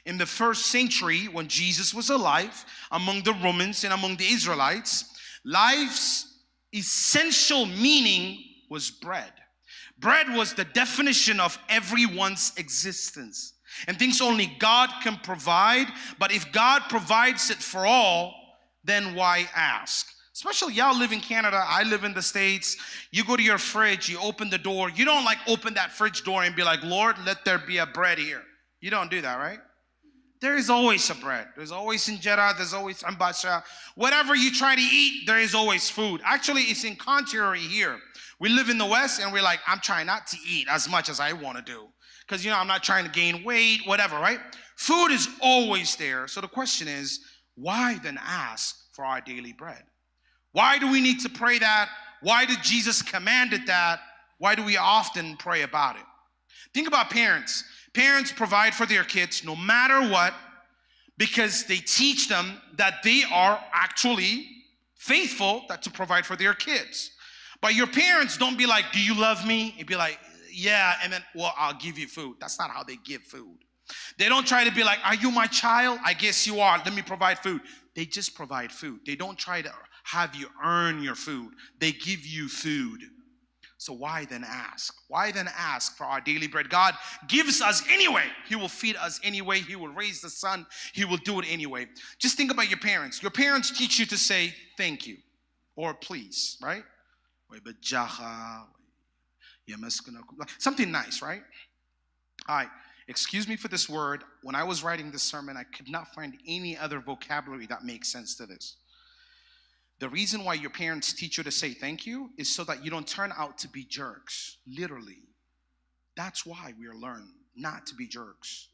In the first century, when Jesus was alive, among the Romans and among the Israelites, life's essential meaning was bread. Bread was the definition of everyone's existence. And things only God can provide. But if God provides it for all, then why ask? Especially y'all live in Canada, I live in the States. You go to your fridge, you open the door. You don't like open that fridge door and be like, Lord, let there be a bread here. You don't do that, right? There is always a bread. There's always injera, there's always ambasha. Whatever you try to eat, there is always food. Actually, it's in contrary here. We live in the West and we're like, I'm trying not to eat as much as I want to do. Because, I'm not trying to gain weight, whatever, right? Food is always there. So the question is, why then ask for our daily bread? Why do we need to pray that? Why did Jesus command it that? Why do we often pray about it? Think about parents. Parents provide for their kids no matter what because they teach them that they are actually faithful to provide for their kids. But your parents don't be like, do you love me? And be like, yeah, and then, well, I'll give you food. That's not how they give food. They don't try to be like, are you my child? I guess you are. Let me provide food. They just provide food. They don't try to have you earn your food. They give you food. So why then ask? Why then ask for our daily bread? God gives us anyway. He will feed us anyway. He will raise the sun. He will do it anyway. Just think about your parents. Your parents teach you to say thank you or please, right? Something nice, right? All right. Excuse me for this word. When I was writing this sermon, I could not find any other vocabulary that makes sense to this. The reason why your parents teach you to say thank you is so that you don't turn out to be jerks. Literally. That's why we are learned not to be jerks.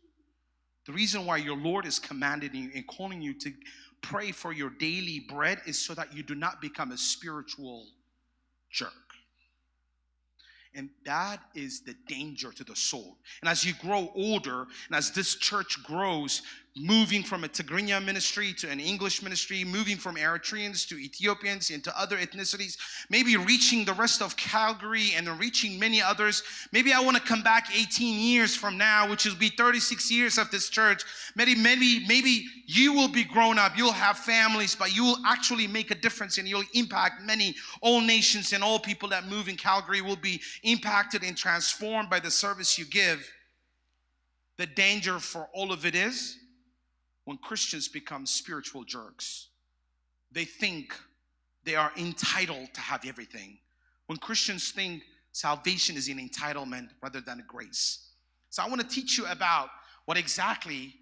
The reason why your Lord is commanding you and calling you to pray for your daily bread is so that you do not become a spiritual jerk. And that is the danger to the soul. And as you grow older, and as this church grows, moving from a Tigrinya ministry to an English ministry, moving from Eritreans to Ethiopians and to other ethnicities, maybe reaching the rest of Calgary and then reaching many others. Maybe I want to come back 18 years from now, which will be 36 years of this church. Maybe you will be grown up, you'll have families, but you will actually make a difference and you'll impact many. All nations and all people that move in Calgary will be impacted and transformed by the service you give. The danger for all of it is when Christians become spiritual jerks. They think they are entitled to have everything. When Christians think salvation is an entitlement rather than a grace. So I want to teach you about what exactly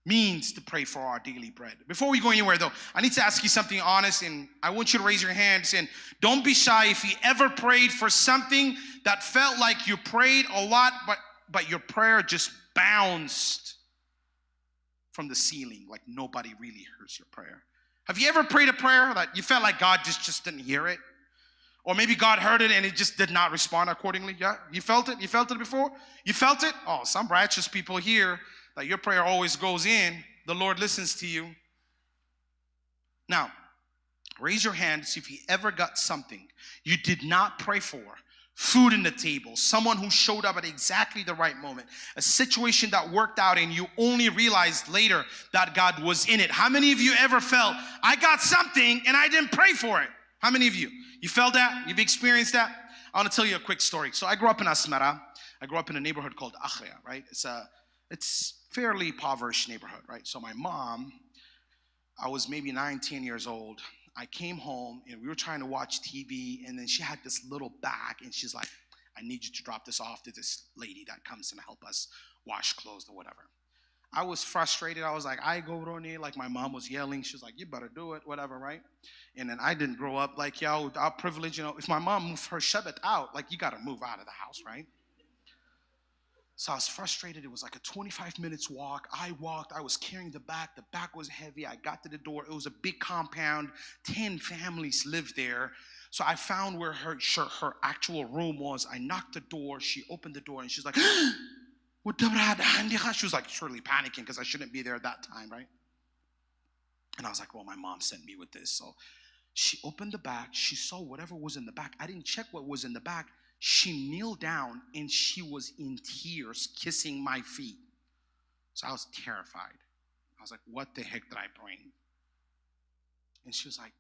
means to pray for our daily bread. Before we go anywhere though, I need to ask you something honest, and I want you to raise your hands and don't be shy if you ever prayed for something that felt like you prayed a lot, but your prayer just bounced from the ceiling, like nobody really hears your prayer. Have you ever prayed a prayer that you felt like God just didn't hear it? Or maybe God heard it and it just did not respond accordingly? Yeah, you felt it? You felt it before? You felt it? Oh, some righteous people here, that your prayer always goes in. The Lord listens to you. Now, raise your hand if you ever got something you did not pray for. Food in the table, someone who showed up at exactly the right moment, a situation that worked out and you only realized later that God was in it. How many of you ever felt, I got something and I didn't pray for it? How many of you? You felt that? You've experienced that? I want to tell you a quick story. So I grew up in Asmara. I grew up in a neighborhood called Akhria, right? It's fairly impoverished neighborhood, right? So my mom, I was maybe 9, 10 years old. I came home and we were trying to watch TV, and then she had this little bag and she's like, I need you to drop this off to this lady that comes and help us wash clothes or whatever. I was frustrated. I was like, I go Ronnie, like my mom was yelling. She was like, you better do it, whatever, right? And then I didn't grow up like, yo, our privilege, you know, if my mom moved her Shabbat out, like you got to move out of the house, right? So I was frustrated. It was like a 25 minutes walk. I walked. I was carrying the back. The back was heavy. I got to the door. It was a big compound. 10 families lived there. So I found where her actual room was. I knocked the door. She opened the door and she's like, she was like surely panicking because I shouldn't be there at that time, right? And I was like, well, my mom sent me with this. So she opened the back. She saw whatever was in the back. I didn't check what was in the back. She kneeled down and she was in tears, kissing my feet. So I was terrified. I was like, what the heck did I bring? And she was like,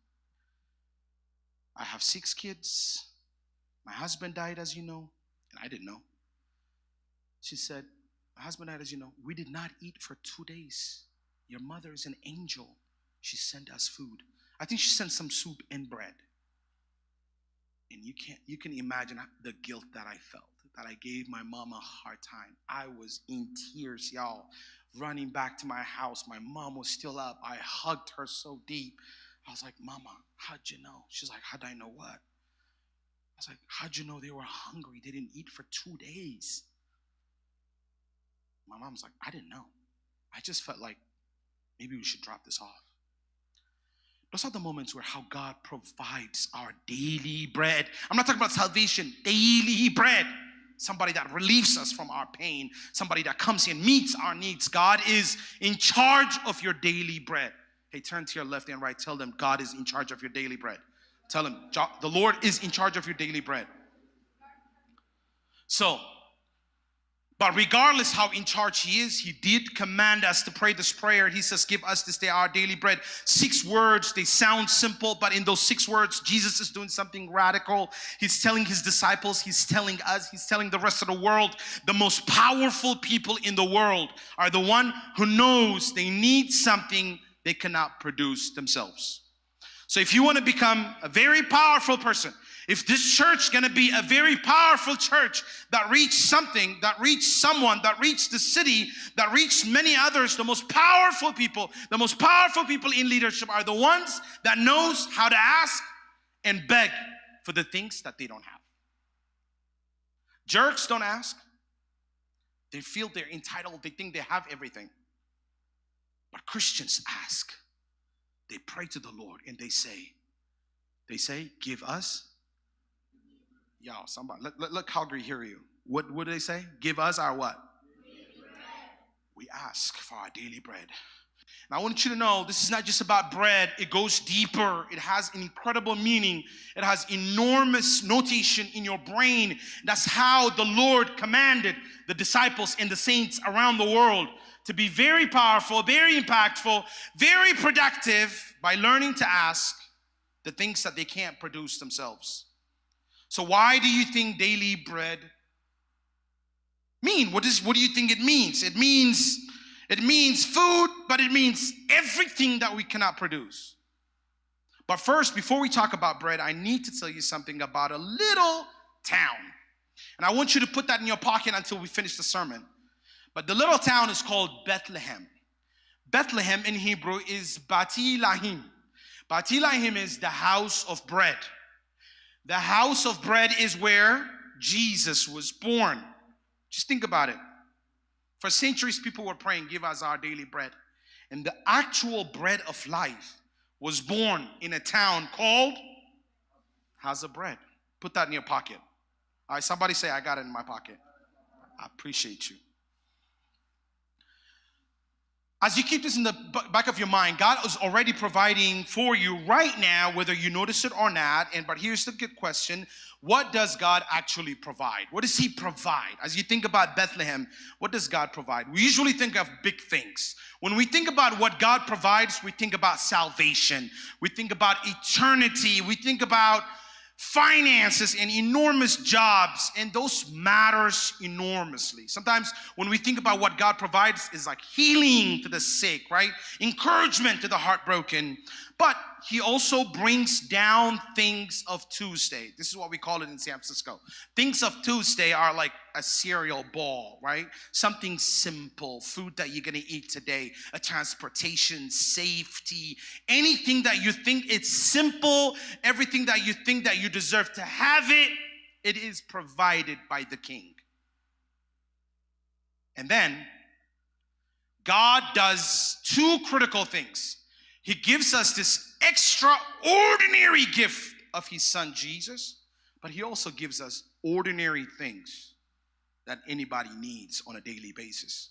I have 6 kids. My husband died, as you know. And I didn't know. She said, my husband died, as you know. We did not eat for 2 days. Your mother is an angel. She sent us food. I think she sent some soup and bread. And you can imagine the guilt that I felt, that I gave my mom a hard time. I was in tears, y'all, running back to my house. My mom was still up. I hugged her so deep. I was like, Mama, how'd you know? She's like, how'd I know what? I was like, how'd you know they were hungry? They didn't eat for 2 days. My mom's like, I didn't know. I just felt like maybe we should drop this off. Those are the moments where how God provides our daily bread. I'm not talking about salvation, daily bread. Somebody that relieves us from our pain. Somebody that comes and meets our needs. God is in charge of your daily bread. Hey, turn to your left and right. Tell them God is in charge of your daily bread. Tell them the Lord is in charge of your daily bread. So, but regardless how in charge he is, he did command us to pray this prayer. He says, give us this day our daily bread. 6 words, they sound simple, but in those 6 words, Jesus is doing something radical. He's telling his disciples, he's telling us, he's telling the rest of the world, the most powerful people in the world are the one who knows they need something they cannot produce themselves. So if you want to become a very powerful person, if this church is going to be a very powerful church that reaches something, that reaches someone, that reaches the city, that reaches many others, the most powerful people in leadership are the ones that knows how to ask and beg for the things that they don't have. Jerks don't ask. They feel they're entitled. They think they have everything. But Christians ask. They pray to the Lord and they say, give us. Y'all, somebody, let Calgary hear you. What do they say? Give us our what? We ask for our daily bread. And I want you to know, this is not just about bread. It goes deeper. It has an incredible meaning. It has enormous notation in your brain. That's how the Lord commanded the disciples and the saints around the world to be very powerful, very impactful, very productive by learning to ask the things that they can't produce themselves. So why do you think daily bread mean? What do you think it means? It means food, but it means everything that we cannot produce. But first, before we talk about bread, I need to tell you something about a little town. And I want you to put that in your pocket until we finish the sermon. But the little town is called Bethlehem. Bethlehem in Hebrew is Batilahim. Batilahim is the house of bread. The house of bread is where Jesus was born. Just think about it. For centuries, people were praying, give us our daily bread. And the actual bread of life was born in a town called House of Bread. Put that in your pocket. All right, somebody say, I got it in my pocket. I appreciate you. As you keep this in the back of your mind, God is already providing for you right now, whether you notice it or not. But here's the good question. What does God actually provide? What does he provide? As you think about Bethlehem, what does God provide? We usually think of big things. When we think about what God provides, we think about salvation. We think about eternity. We think about finances and enormous jobs, and those matters enormously. Sometimes when we think about what God provides is like healing to the sick, right? Encouragement to the heartbroken. But he also brings down things of Tuesday. This is what we call it in San Francisco. Things of Tuesday are like a cereal bowl, right? Something simple, food that you're going to eat today, a transportation, safety, anything that you think it's simple, everything that you think that you deserve to have it, it is provided by the King. And then God does two critical things. He gives us this extraordinary gift of his son Jesus, but he also gives us ordinary things that anybody needs on a daily basis.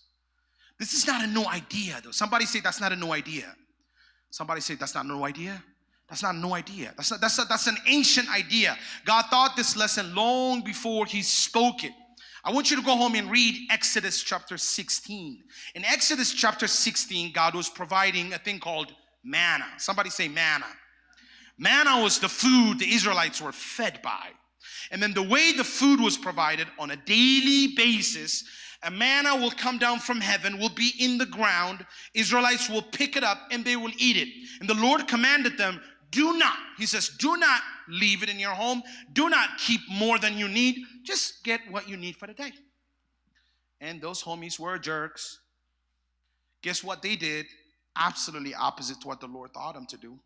This is not a new idea, though. Somebody say that's not a new idea. Somebody say that's not a new idea. That's not a new idea. That's an ancient idea. God thought this lesson long before he spoke it. I want you to go home and read Exodus chapter 16. In Exodus chapter 16, God was providing a thing called manna. Somebody say manna. Manna was the food the Israelites were fed by. And then the way the food was provided on a daily basis, a manna will come down from heaven, will be in the ground. Israelites will pick it up and they will eat it. And the Lord commanded them, do not, he says, do not leave it in your home. Do not keep more than you need. Just get what you need for the day. And those homies were jerks. Guess what they did? Absolutely opposite to what the Lord taught them to do.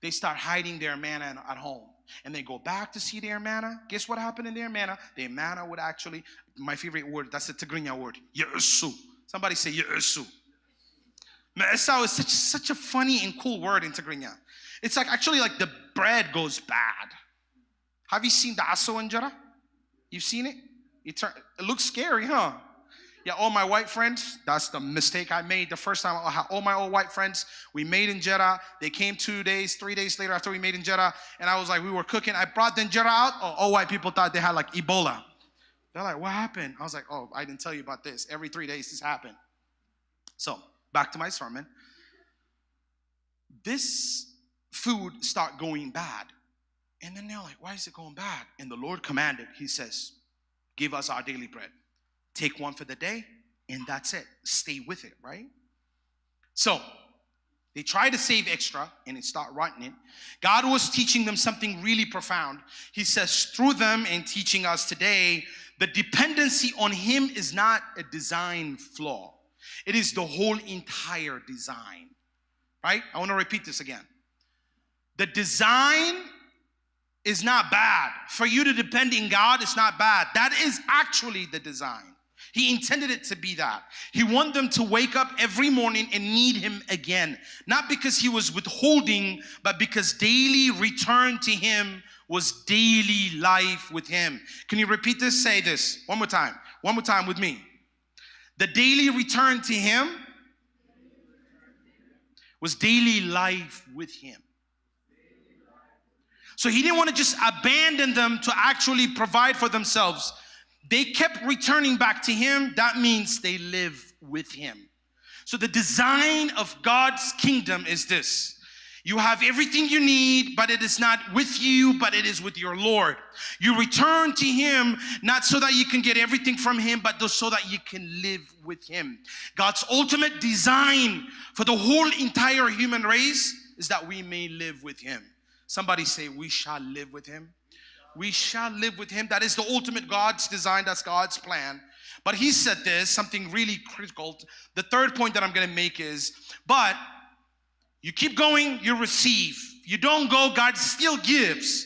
They start hiding their manna at home. And they go back to see their manna. Guess what happened in their manna? Their manna would actually, my favorite word, that's the Tigrinya word, ye'usu. Somebody say ye'usu. Me'esau is such a funny and cool word in Tigrinya. It's like actually like the bread goes bad. Have you seen the aso injera? You've seen it? It looks scary, huh? Yeah, all my white friends, that's the mistake I made the first time. I had all my old white friends, we made injera. They came 3 days later after we made injera, and I was like, we were cooking. I brought the injera out. Oh, all white people thought they had like Ebola. They're like, what happened? I was like, oh, I didn't tell you about this. Every 3 days this happened. So, back to my sermon. This food start going bad. And then they're like, why is it going bad? And the Lord commanded, he says, give us our daily bread. Take one for the day, and that's it. Stay with it, right? So, they try to save extra, and it start rotting it. God was teaching them something really profound. He says, through them and teaching us today, the dependency on him is not a design flaw. It is the whole entire design, right? I want to repeat this again. The design is not bad. For you to depend in God is not bad. That is actually the design. He intended it to be that. He wanted them to wake up every morning and need him again. Not because he was withholding, but because daily return to him was daily life with him. Can you repeat this? Say this one more time. One more time with me. The daily return to him was daily life with him. So he didn't want to just abandon them to actually provide for themselves. They kept returning back to him. That means they live with him. So the design of God's kingdom is this. You have everything you need, but it is not with you, but it is with your Lord. You return to him, not so that you can get everything from him, but so that you can live with him. God's ultimate design for the whole entire human race is that we may live with him. Somebody say, we shall live with him. We shall live with him. That is the ultimate God's design. That's God's plan. But he said this, something really critical. The third point that I'm going to make is, but you keep going, you receive. You don't go, God still gives.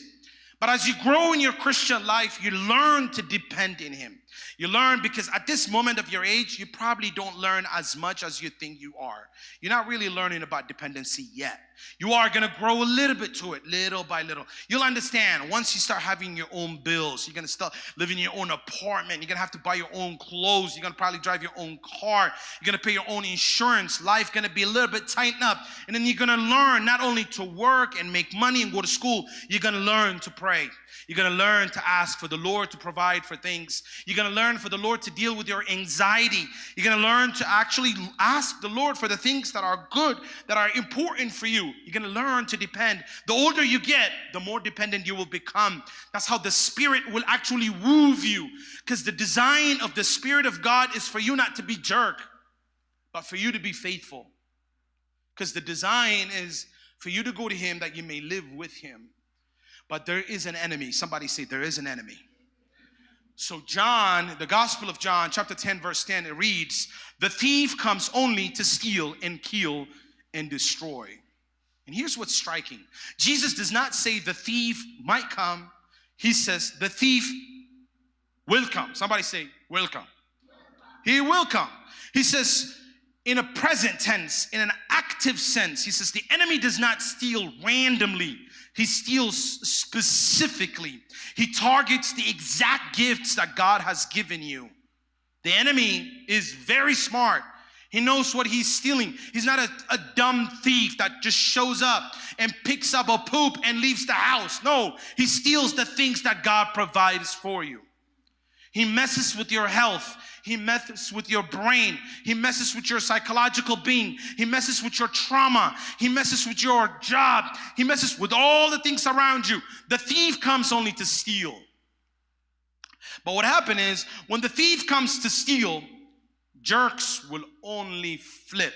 But as you grow in your Christian life, you learn to depend in him. You learn because at this moment of your age, you probably don't learn as much as you think you are. You're not really learning about dependency yet. You are going to grow a little bit to it, little by little. You'll understand once you start having your own bills, you're going to start living in your own apartment. You're going to have to buy your own clothes. You're going to probably drive your own car. You're going to pay your own insurance. Life going to be a little bit tightened up. And then you're going to learn not only to work and make money and go to school, you're going to learn to pray. You're going to learn to ask for the Lord to provide for things. You're going to learn for the Lord to deal with your anxiety. You're going to learn to actually ask the Lord for the things that are good, that are important for you. You're going to learn to depend. The older you get, the more dependent you will become. That's how the Spirit will actually woo you. Because the design of the Spirit of God is for you not to be jerk, but for you to be faithful. Because the design is for you to go to him that you may live with him. But there is an enemy. Somebody say, there is an enemy. So John, the Gospel of John, chapter 10, verse 10, it reads, the thief comes only to steal and kill and destroy. And here's what's striking. Jesus does not say the thief might come. He says the thief will come. Somebody say, will come. He will come. He says, in a present tense, in an active sense, he says the enemy does not steal randomly. He steals specifically. He targets the exact gifts that God has given you. The enemy is very smart. He knows what he's stealing. He's not a dumb thief that just shows up and picks up a poop and leaves the house. No, he steals the things that God provides for you. He messes with your health. He messes with your brain. He messes with your psychological being. He messes with your trauma. He messes with your job. He messes with all the things around you. The thief comes only to steal. But what happened is, when the thief comes to steal, jerks will only flip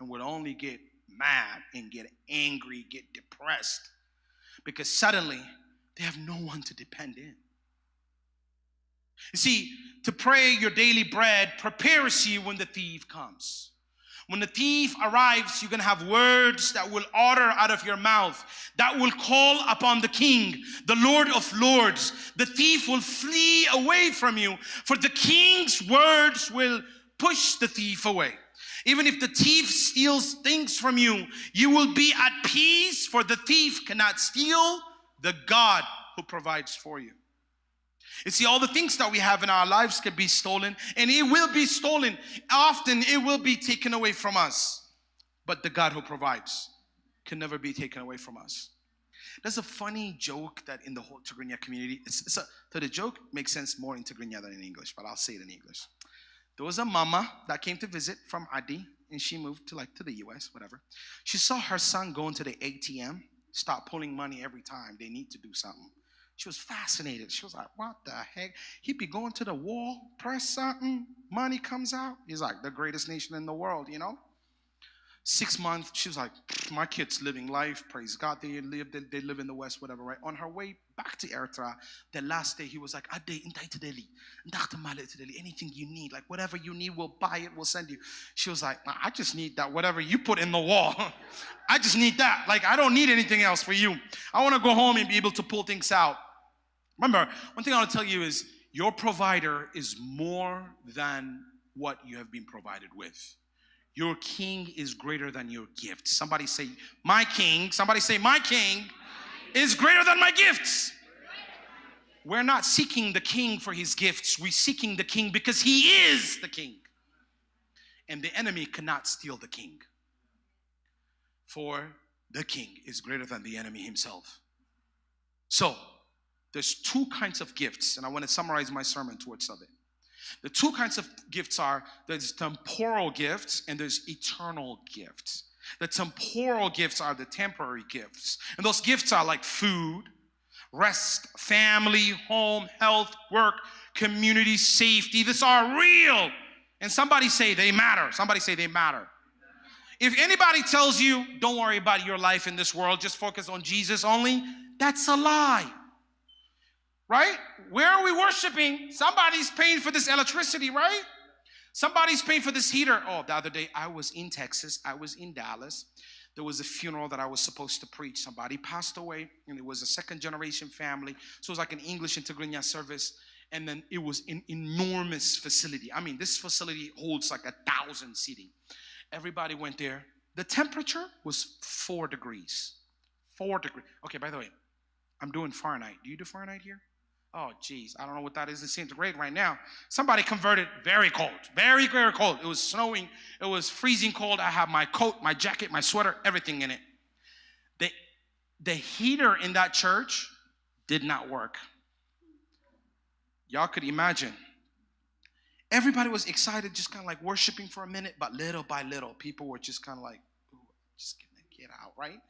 and will only get mad and get angry, get depressed, because suddenly they have no one to depend in. You see, to pray your daily bread prepares you when the thief comes. When the thief arrives, you're going to have words that will utter out of your mouth, that will call upon the King, the Lord of Lords. The thief will flee away from you, for the King's words will push the thief away. Even if the thief steals things from you, you will be at peace, for the thief cannot steal the God who provides for you. You see, all the things that we have in our lives can be stolen, and it will be stolen. Often it will be taken away from us. But the God who provides can never be taken away from us. There's a funny joke that in the whole Tigrinya community, so the joke makes sense more in Tigrinya than in English, but I'll say it in English. There was a mama that came to visit from Adi, and she moved to the US, whatever. She saw her son going to the ATM, start pulling money every time they need to do something. She was fascinated. She was like, what the heck? He'd be going to the wall, press something, money comes out. He's like, the greatest nation in the world, you know? 6 months, she was like, my kid's living life, praise God. They live in the West, whatever, right? On her way back to Eritrea, the last day, he was like, anything you need, like whatever you need, we'll buy it, we'll send you. She was like, I just need that, whatever you put in the wall. I just need that. Like, I don't need anything else for you. I want to go home and be able to pull things out. Remember, one thing I want to tell you is, your provider is more than what you have been provided with. Your King is greater than your gifts. Somebody say, my King. Somebody say, my King is greater than my gifts. We're not seeking the King for his gifts. We're seeking the King because he is the King. And the enemy cannot steal the King. For the King is greater than the enemy himself. So, there's two kinds of gifts, and I want to summarize my sermon towards of it. The two kinds of gifts are, there's temporal gifts and there's eternal gifts. The temporal gifts are the temporary gifts. And those gifts are like food, rest, family, home, health, work, community, safety. These are real. And somebody say they matter. Somebody say they matter. If anybody tells you, don't worry about your life in this world, just focus on Jesus only, that's a lie. Right? Where are we worshiping? Somebody's paying for this electricity, right? Somebody's paying for this heater. Oh, the other day, I was in Texas. I was in Dallas. There was a funeral that I was supposed to preach. Somebody passed away, and it was a second-generation family. So it was like an English and Tigrinya service. And then it was an enormous facility. I mean, this facility holds like 1,000 seating. Everybody went there. The temperature was 4 degrees. 4 degrees. Okay, by the way, I'm doing Fahrenheit. Do you do Fahrenheit here? Oh, geez, I don't know what that is in centigrade right now. Somebody converted very cold, very, very cold. It was snowing. It was freezing cold. I have my coat, my jacket, my sweater, everything in it. The heater in that church did not work. Y'all could imagine. Everybody was excited, just kind of like worshiping for a minute, but little by little, people were just kind of like, ooh, just gonna get out, right?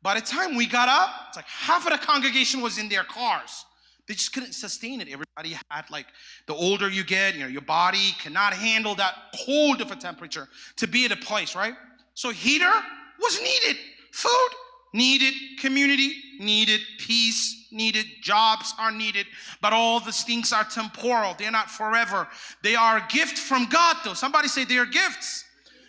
By the time we got up, it's like half of the congregation was in their cars. They just couldn't sustain it. Everybody had, like, the older you get, your body cannot handle that cold of a temperature to be at a place, right? So heater was needed. Food, needed. Community, needed. Peace, needed. Jobs are needed. But all these things are temporal. They're not forever. They are a gift from God, though. Somebody say they are gifts.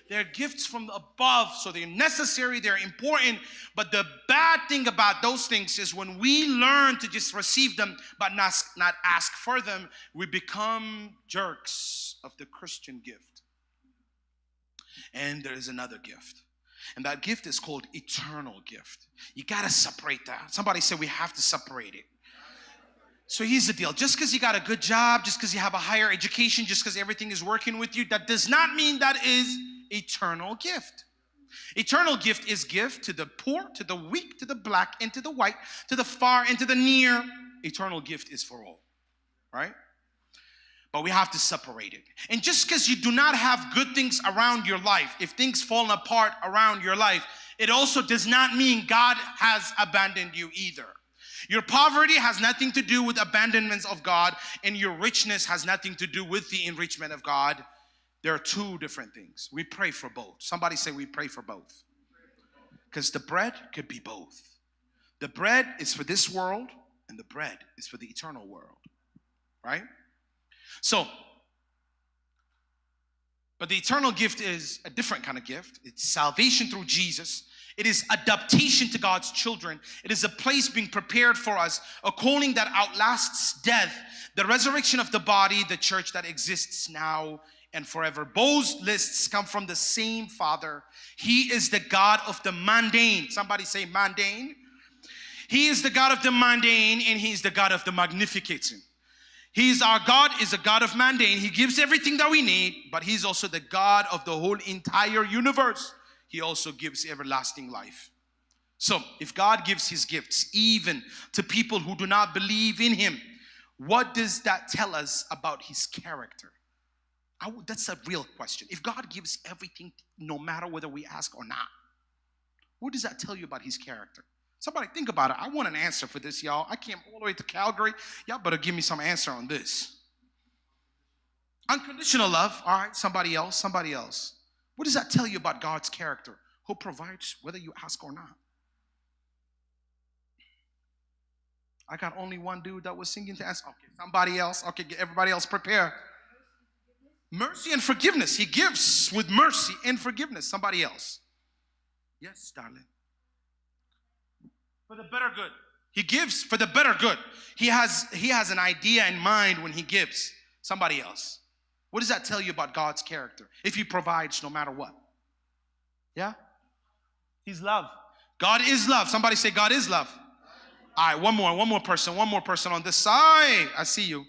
They're gifts from above, so they're necessary, they're important. But the bad thing about those things is when we learn to just receive them but not ask for them, we become jerks of the Christian gift. And there is another gift. And that gift is called eternal gift. You got to separate that. Somebody said we have to separate it. So here's the deal. Just because you got a good job, just because you have a higher education, just because everything is working with you, that does not mean that is eternal gift. Eternal gift is gift to the poor, to the weak, to the black, and to the white, to the far, and to the near. Eternal gift is for all, right? But we have to separate it. And just because you do not have good things around your life, if things fall apart around your life, it also does not mean God has abandoned you either. Your poverty has nothing to do with abandonment of God, and your richness has nothing to do with the enrichment of God. There are two different things. We pray for both. Somebody say we pray for both. Because the bread could be both. The bread is for this world, and the bread is for the eternal world. Right? So, but the eternal gift is a different kind of gift. It's salvation through Jesus. It is adaptation to God's children. It is a place being prepared for us, a calling that outlasts death, the resurrection of the body, the church that exists now and forever. Both lists come from the same Father. He is the God of the mundane. Somebody say mundane. He is the God of the mundane, and He is the God of the magnificat. Our God is a God of mundane. He gives everything that we need, but He's also the God of the whole entire universe. He also gives everlasting life. So, if God gives His gifts even to people who do not believe in Him, what does that tell us about His character? That's a real question. If God gives everything, no matter whether we ask or not, what does that tell you about His character? Somebody think about it. I want an answer for this, y'all. I came all the way to Calgary. Y'all better give me some answer on this. Unconditional love. All right, somebody else. What does that tell you about God's character? Who provides whether you ask or not? I got only one dude that was singing to ask. Okay, somebody else. Okay, get everybody else prepare. Mercy and forgiveness. He gives with mercy and forgiveness. Somebody else. Yes, darling. For the better good. He gives for the better good. He has an idea in mind when He gives. Somebody else. What does that tell you about God's character? If He provides no matter what. Yeah? He's love. God is love. Somebody say God is love. All right, one more person on this side. I see you.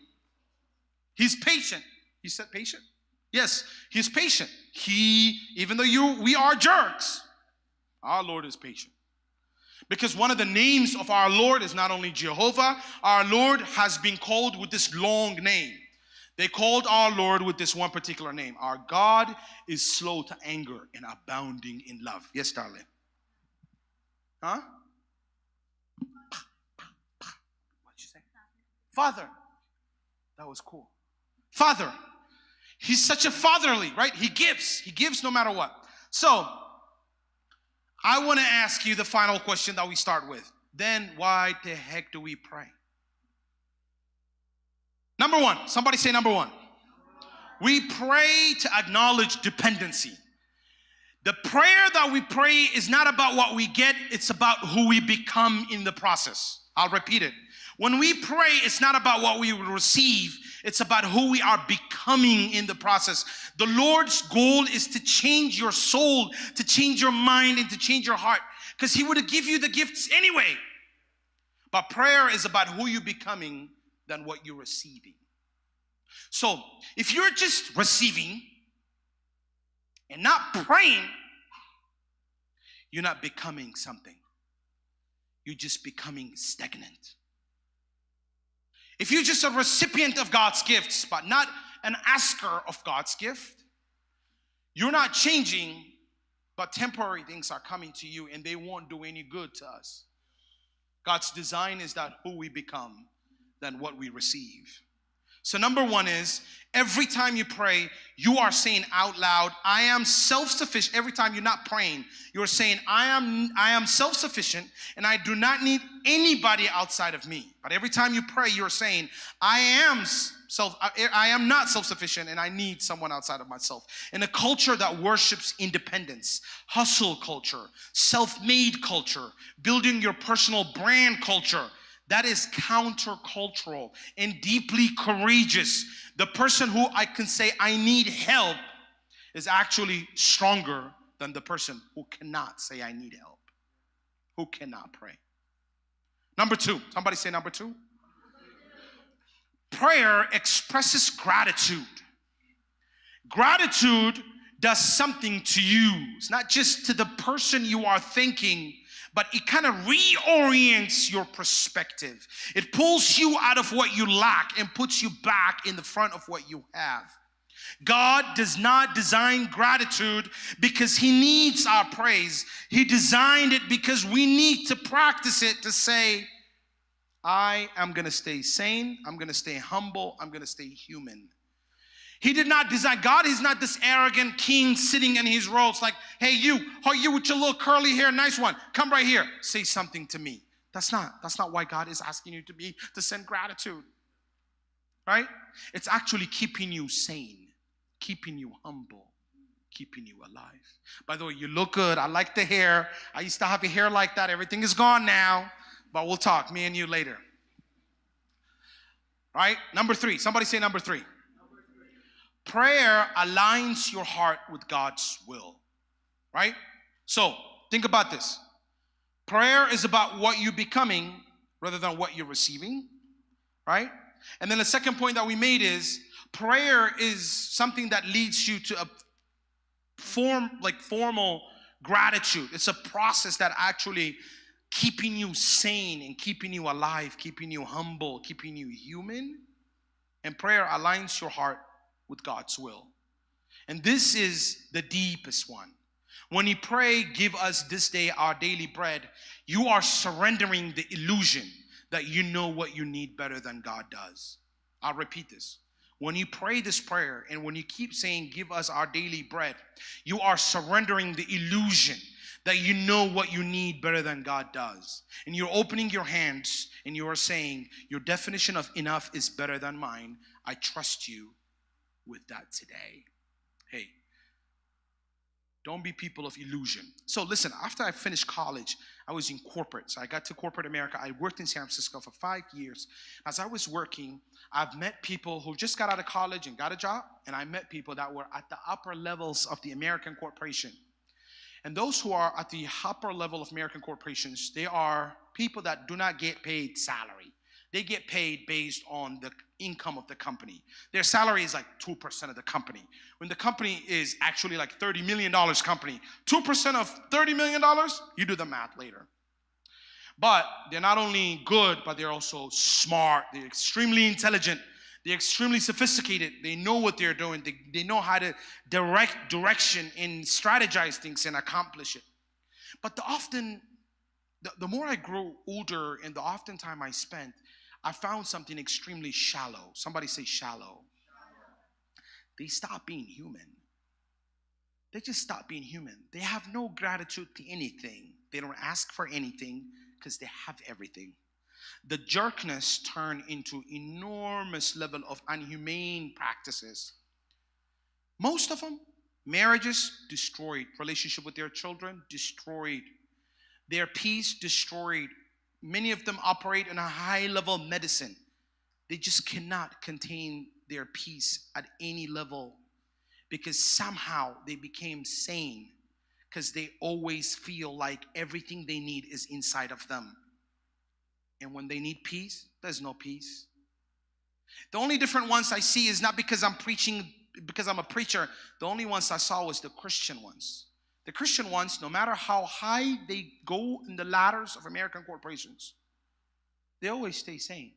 He's patient. You said patient? Yes, He's patient. Even though we are jerks, our Lord is patient. Because one of the names of our Lord is not only Jehovah, our Lord has been called with this long name. They called our Lord with this one particular name. Our God is slow to anger and abounding in love. Yes, darling. Huh? What'd you say? Father. That was cool. Father. He's such a fatherly, right? He gives no matter what. So, I want to ask you the final question that we start with. Then why the heck do we pray? Number one. Somebody say number one. We pray to acknowledge dependency. The prayer that we pray is not about what we get. It's about who we become in the process. I'll repeat it. When we pray, it's not about what we will receive. It's about who we are becoming in the process. The Lord's goal is to change your soul, to change your mind, and to change your heart. Because He would give you the gifts anyway. But prayer is about who you're becoming than what you're receiving. So, if you're just receiving and not praying, you're not becoming something. You're just becoming stagnant. If you're just a recipient of God's gifts, but not an asker of God's gift, you're not changing, but temporary things are coming to you and they won't do any good to us. God's design is that who we become than what we receive. So number one is, every time you pray, you are saying out loud, I am self-sufficient. Every time you're not praying, you're saying, I am self-sufficient and I do not need anybody outside of me. But every time you pray, you're saying, I am not self-sufficient and I need someone outside of myself. In a culture that worships independence, hustle culture, self-made culture, building your personal brand culture, that is countercultural and deeply courageous. The person who I can say I need help is actually stronger than the person who cannot say I need help, who cannot pray. Number 2, somebody say number 2. Prayer expresses gratitude. Gratitude does something to you. It's not just to the person you are thinking, but it kind of reorients your perspective. It pulls you out of what you lack and puts you back in the front of what you have. God does not design gratitude because he needs our praise. He designed it because we need to practice it to say, I am going to stay sane, I'm going to stay humble, I'm going to stay human. He did not design, God is not this arrogant king sitting in his robes like, hey, you with your little curly hair, nice one, come right here, say something to me. That's not why God is asking you to send gratitude, right? It's actually keeping you sane, keeping you humble, keeping you alive. By the way, you look good. I like the hair. I used to have a hair like that. Everything is gone now, but we'll talk, me and you later. Right? Number 3, somebody say number 3. Prayer aligns your heart with God's will, right? So think about this. Prayer is about what you're becoming rather than what you're receiving, right? And then the second point that we made is prayer is something that leads you to a formal gratitude. It's a process that actually keeping you sane and keeping you alive, keeping you humble, keeping you human. And prayer aligns your heart with God's will. And this is the deepest one. When you pray, give us this day our daily bread, you are surrendering the illusion that you know what you need better than God does. I'll repeat this. When you pray this prayer and when you keep saying, give us our daily bread, you are surrendering the illusion that you know what you need better than God does. And you're opening your hands and you are saying, your definition of enough is better than mine. I trust you with that today. Hey, don't be people of illusion. So listen, after I finished college, I was in corporate. So I got to corporate America. I worked in San Francisco for 5 years. As I was working, I've met people who just got out of college and got a job. And I met people that were at the upper levels of the American corporation. And those who are at the upper level of American corporations, they are people that do not get paid salary. They get paid based on the income of the company. Their salary is like 2% of the company. When the company is actually like $30 million company, 2% of $30 million, you do the math later. But they're not only good, but they're also smart. They're extremely intelligent. They're extremely sophisticated. They know what they're doing. They know how to direct direction and strategize things and accomplish it. But the more I grow older and the often time I spent, I found something extremely shallow. Somebody say shallow. They stop being human. They just stop being human. They have no gratitude to anything. They don't ask for anything because they have everything. The jerkness turned into enormous level of inhumane practices. Most of them, marriages destroyed, relationship with their children destroyed, their peace destroyed. Many of them operate in a high-level medicine. They just cannot contain their peace at any level because somehow they became sane because they always feel like everything they need is inside of them. And when they need peace, there's no peace. The only different ones I see is not because I'm preaching, because I'm a preacher. The only ones I saw was the Christian ones. The Christian ones, no matter how high they go in the ladders of American corporations, they always stay sane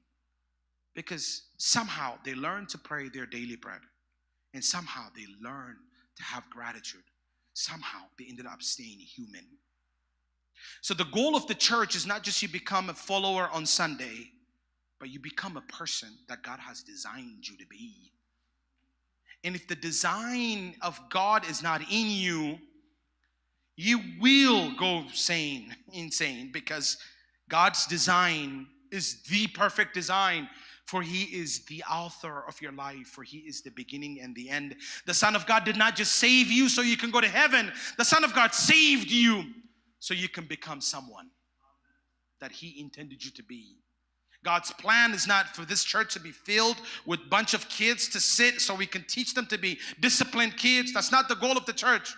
because somehow they learn to pray their daily bread and somehow they learn to have gratitude. Somehow they ended up staying human. So the goal of the church is not just you become a follower on Sunday, but you become a person that God has designed you to be. And if the design of God is not in you, you will go insane, because God's design is the perfect design. For he is the author of your life, for he is the beginning and the end. The Son of God did not just save you so you can go to heaven. The Son of God saved you so you can become someone that he intended you to be. God's plan is not for this church to be filled with a bunch of kids to sit so we can teach them to be disciplined kids. That's not the goal of the church.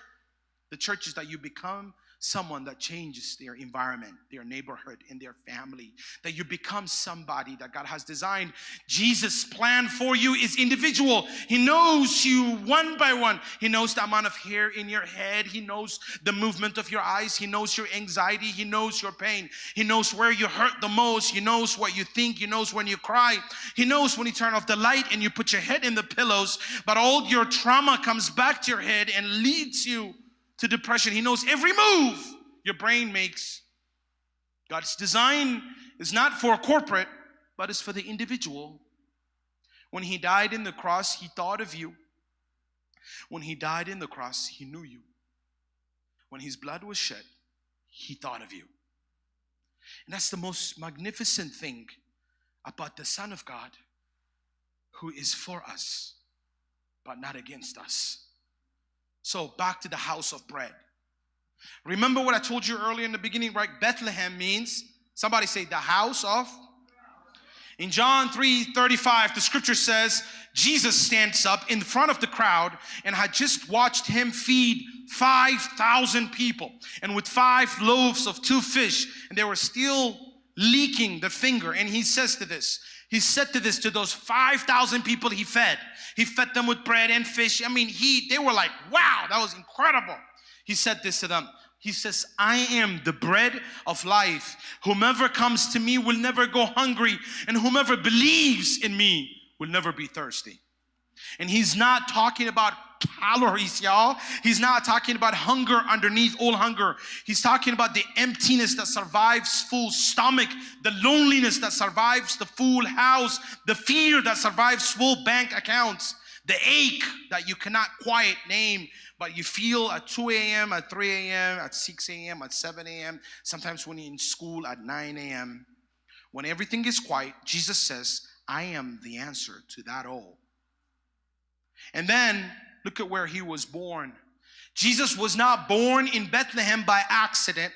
The church is that you become someone that changes their environment, their neighborhood, and their family. That you become somebody that God has designed. Jesus' plan for you is individual. He knows you one by one. He knows the amount of hair in your head. He knows the movement of your eyes. He knows your anxiety. He knows your pain. He knows where you hurt the most. He knows what you think. He knows when you cry. He knows when you turn off the light and you put your head in the pillows, but all your trauma comes back to your head and leads you to depression. He knows every move your brain makes. God's design is not for corporate, but it's for the individual. When he died in the cross, he thought of you. When he died in the cross, he knew you. When his blood was shed, he thought of you. And that's the most magnificent thing about the Son of God, who is for us, but not against us. So back to the house of bread. Remember what I told you earlier in the beginning, right? Bethlehem means, somebody say, the house of. In John 3:35, the scripture says, Jesus stands up in front of the crowd and had just watched him feed 5,000 people. And with 5 loaves of 2 fish, and they were still leaking the finger. And he says to this, he said to this, to those 5,000 people he fed. He fed them with bread and fish. I mean, they were like, wow, that was incredible. He said this to them. He says, I am the bread of life. Whomever comes to me will never go hungry, and whomever believes in me will never be thirsty. And he's not talking about calories, y'all. He's not talking about hunger underneath all hunger. He's talking about the emptiness that survives full stomach, the loneliness that survives the full house, the fear that survives full bank accounts, the ache that you cannot quite name, but you feel at 2 a.m., at 3 a.m., at 6 a.m., at 7 a.m., sometimes when you're in school at 9 a.m. When everything is quiet, Jesus says, I am the answer to that all. And then, look at where he was born. Jesus was not born in Bethlehem by accident.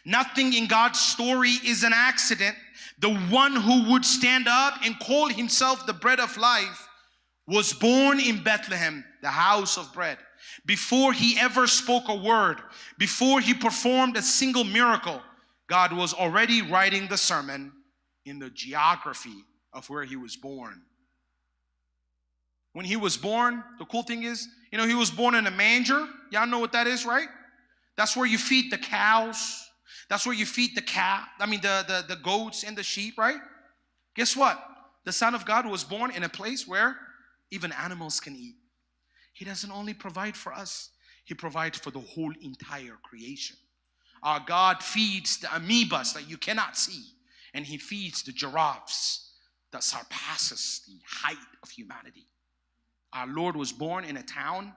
Nothing in God's story is an accident. The one who would stand up and call himself the bread of life was born in Bethlehem, the house of bread. Before he ever spoke a word, before he performed a single miracle, God was already writing the sermon in the geography of where he was born. When he was born, the cool thing is, he was born in a manger. Y'all know what that is, right? That's where you feed the cows. That's where you feed the goats and the sheep, right? Guess what? The Son of God was born in a place where even animals can eat. He doesn't only provide for us, he provides for the whole entire creation. Our God feeds the amoebas that you cannot see, and he feeds the giraffes that surpasses the height of humanity. Our Lord was born in a town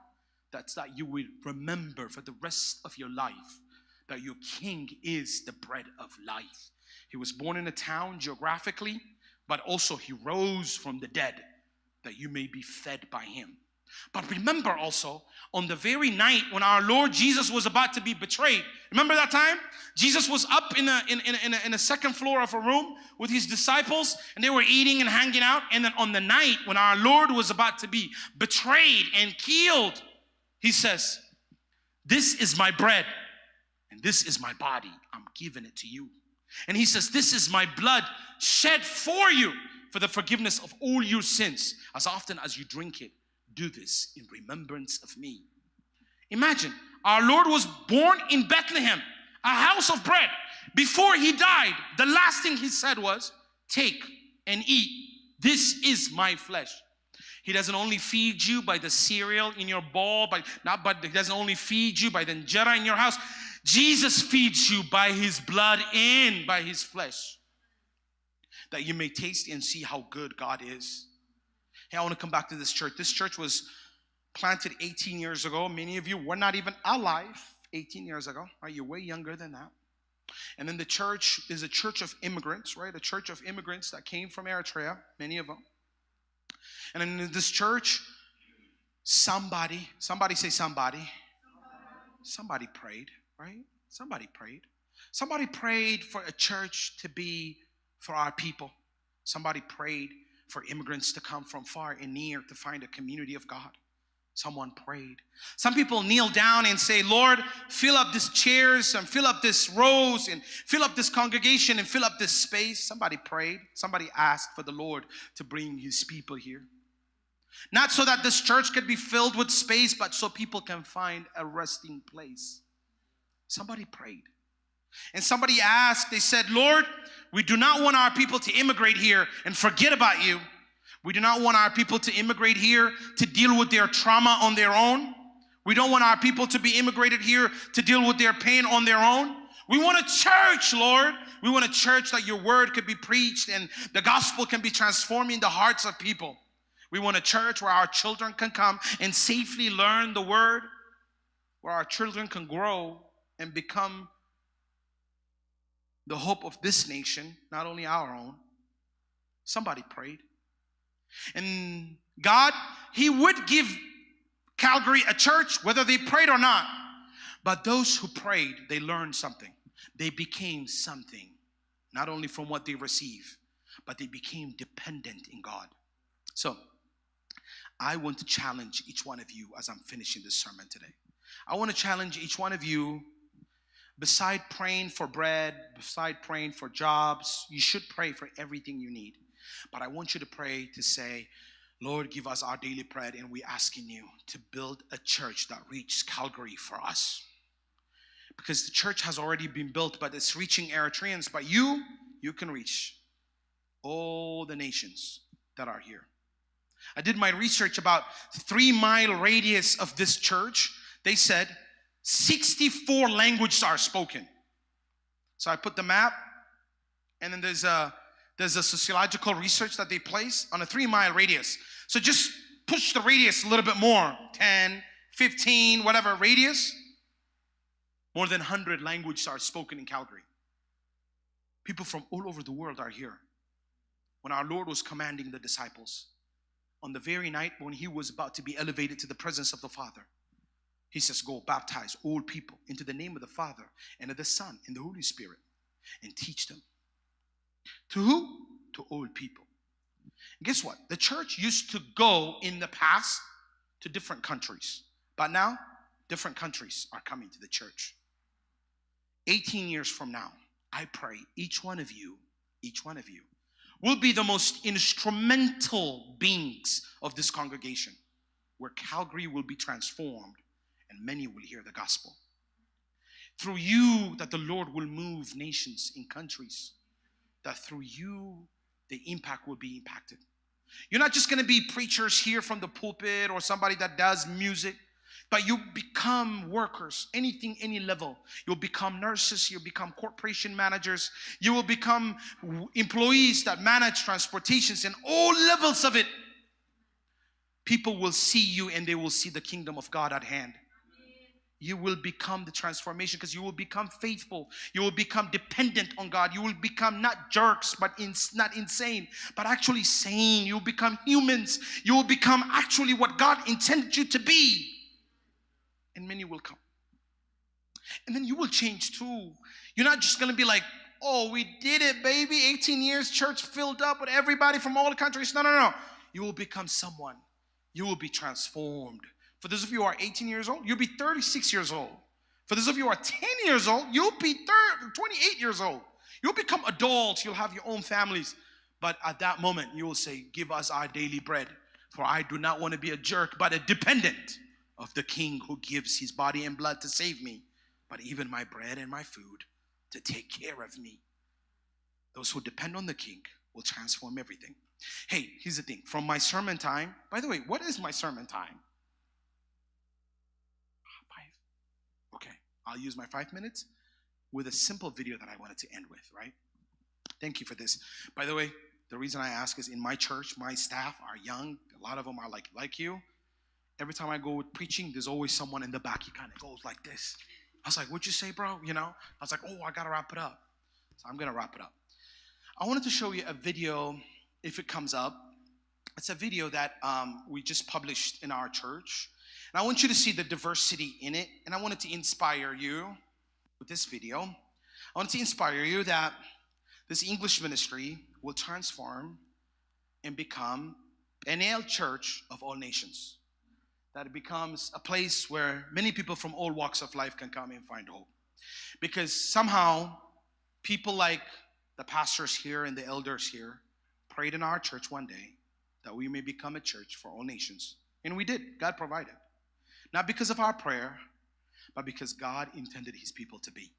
that you will remember for the rest of your life, that your King is the bread of life. He was born in a town geographically, but also he rose from the dead that you may be fed by him. But remember also, on the very night when our Lord Jesus was about to be betrayed, remember that time? Jesus was up in a second floor of a room with his disciples, and they were eating and hanging out. And then on the night when our Lord was about to be betrayed and killed, he says, this is my bread and this is my body. I'm giving it to you. And he says, this is my blood shed for you for the forgiveness of all your sins. As often as you drink it, do this in remembrance of me. Imagine, our Lord was born in Bethlehem, a house of bread. Before he died, the last thing he said was, take and eat. This is my flesh. He doesn't only feed you by the cereal in your bowl, but he doesn't only feed you by the injera in your house. Jesus feeds you by his blood and by his flesh, that you may taste and see how good God is. Hey, I want to come back to this church. This church was planted 18 years ago. Many of you were not even alive 18 years ago, right? You're way younger than that. And then the church is a church of immigrants, right? A church of immigrants that came from Eritrea, many of them. And in this church, somebody say somebody prayed, right? Somebody prayed. Somebody prayed for a church to be for our people. Somebody prayed for immigrants to come from far and near to find a community of God. Someone prayed. Some people kneel down and say, Lord, fill up these chairs and fill up this rows and fill up this congregation and fill up this space. Somebody prayed. Somebody asked for the Lord to bring his people here. Not so that this church could be filled with space, but so people can find a resting place. Somebody prayed. And somebody asked, they said, Lord, we do not want our people to immigrate here and forget about you. We do not want our people to immigrate here to deal with their trauma on their own. We don't want our people to be immigrated here to deal with their pain on their own. We want a church, Lord. We want a church that your word could be preached and the gospel can be transforming the hearts of people. We want a church where our children can come and safely learn the word, where our children can grow and become the hope of this nation, not only our own. Somebody prayed. And God, he would give Calgary a church, whether they prayed or not. But those who prayed, they learned something. They became something, not only from what they received, but they became dependent in God. So, I want to challenge each one of you as I'm finishing this sermon today. I want to challenge each one of you, beside praying for bread, beside praying for jobs, you should pray for everything you need. But I want you to pray to say, Lord, give us our daily bread, and we're asking you to build a church that reaches Calgary for us. Because the church has already been built, but it's reaching Eritreans. But you can reach all the nations that are here. I did my research about 3-mile radius of this church. They said 64 languages are spoken. So I put the map, and then there's a sociological research that they place on a 3-mile radius. So just push the radius a little bit more, 10, 15, whatever radius. More than 100 languages are spoken in Calgary. People from all over the world are here. When our Lord was commanding the disciples, on the very night when he was about to be elevated to the presence of the Father, he says, go baptize all people into the name of the Father and of the Son and the Holy Spirit, and teach them. To who? To all people. And guess what? The church used to go in the past to different countries. But now, different countries are coming to the church. 18 years from now, I pray each one of you will be the most instrumental beings of this congregation, where Calgary will be transformed and many will hear the gospel. Through you, that the Lord will move nations and countries. That through you, the impact will be impacted. You're not just going to be preachers here from the pulpit or somebody that does music, but you become workers, anything, any level. You'll become nurses, you'll become corporation managers, you will become employees that manage transportations and all levels of it. People will see you and they will see the kingdom of God at hand. You will become the transformation because you will become faithful. You will become dependent on God. You will become not jerks, but not insane, but actually sane. You will become humans. You will become actually what God intended you to be. And many will come. And then you will change too. You're not just going to be like, oh, we did it, baby. 18 years, church filled up with everybody from all the countries. No. You will become someone. You will be transformed. For those of you who are 18 years old, you'll be 36 years old. For those of you who are 10 years old, you'll be 28 years old. You'll become adults. You'll have your own families. But at that moment, you will say, give us our daily bread. For I do not want to be a jerk, but a dependent of the King who gives his body and blood to save me, but even my bread and my food to take care of me. Those who depend on the King will transform everything. Hey, here's the thing. From my sermon time, by the way, what is my sermon time? 5. Okay, I'll use my 5 minutes with a simple video that I wanted to end with, right? Thank you for this. By the way, the reason I ask is in my church, my staff are young. A lot of them are like you. every time I go with preaching, there's always someone in the back. He kind of goes like this. I was like, what'd you say, bro? You know? I was like, oh, I got to wrap it up. So I'm going to wrap it up. I wanted to show you a video, if it comes up. It's a video that we just published in our church. And I want you to see the diversity in it. And I wanted to inspire you with this video. I wanted to inspire you that this English ministry will transform and become Peniel Church of all nations. That it becomes a place where many people from all walks of life can come and find hope. Because somehow, people like the pastors here and the elders here prayed in our church one day that we may become a church for all nations. And we did. God provided. Not because of our prayer, but because God intended his people to be.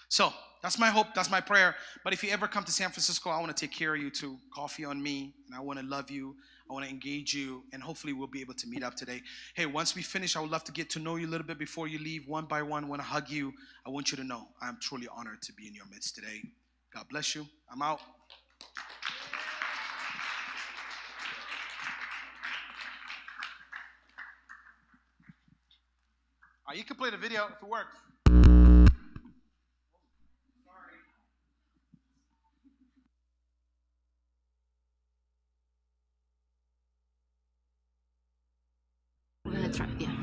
So, that's my hope, that's my prayer. But if you ever come to San Francisco, I want to take care of you too. Coffee on me, and I want to love you. I want to engage you, and hopefully we'll be able to meet up today. Hey, once we finish, I would love to get to know you a little bit before you leave. One by one, I want to hug you. I want you to know I'm truly honored to be in your midst today. God bless you. I'm out. You can play the video if it works. We're gonna try, yeah.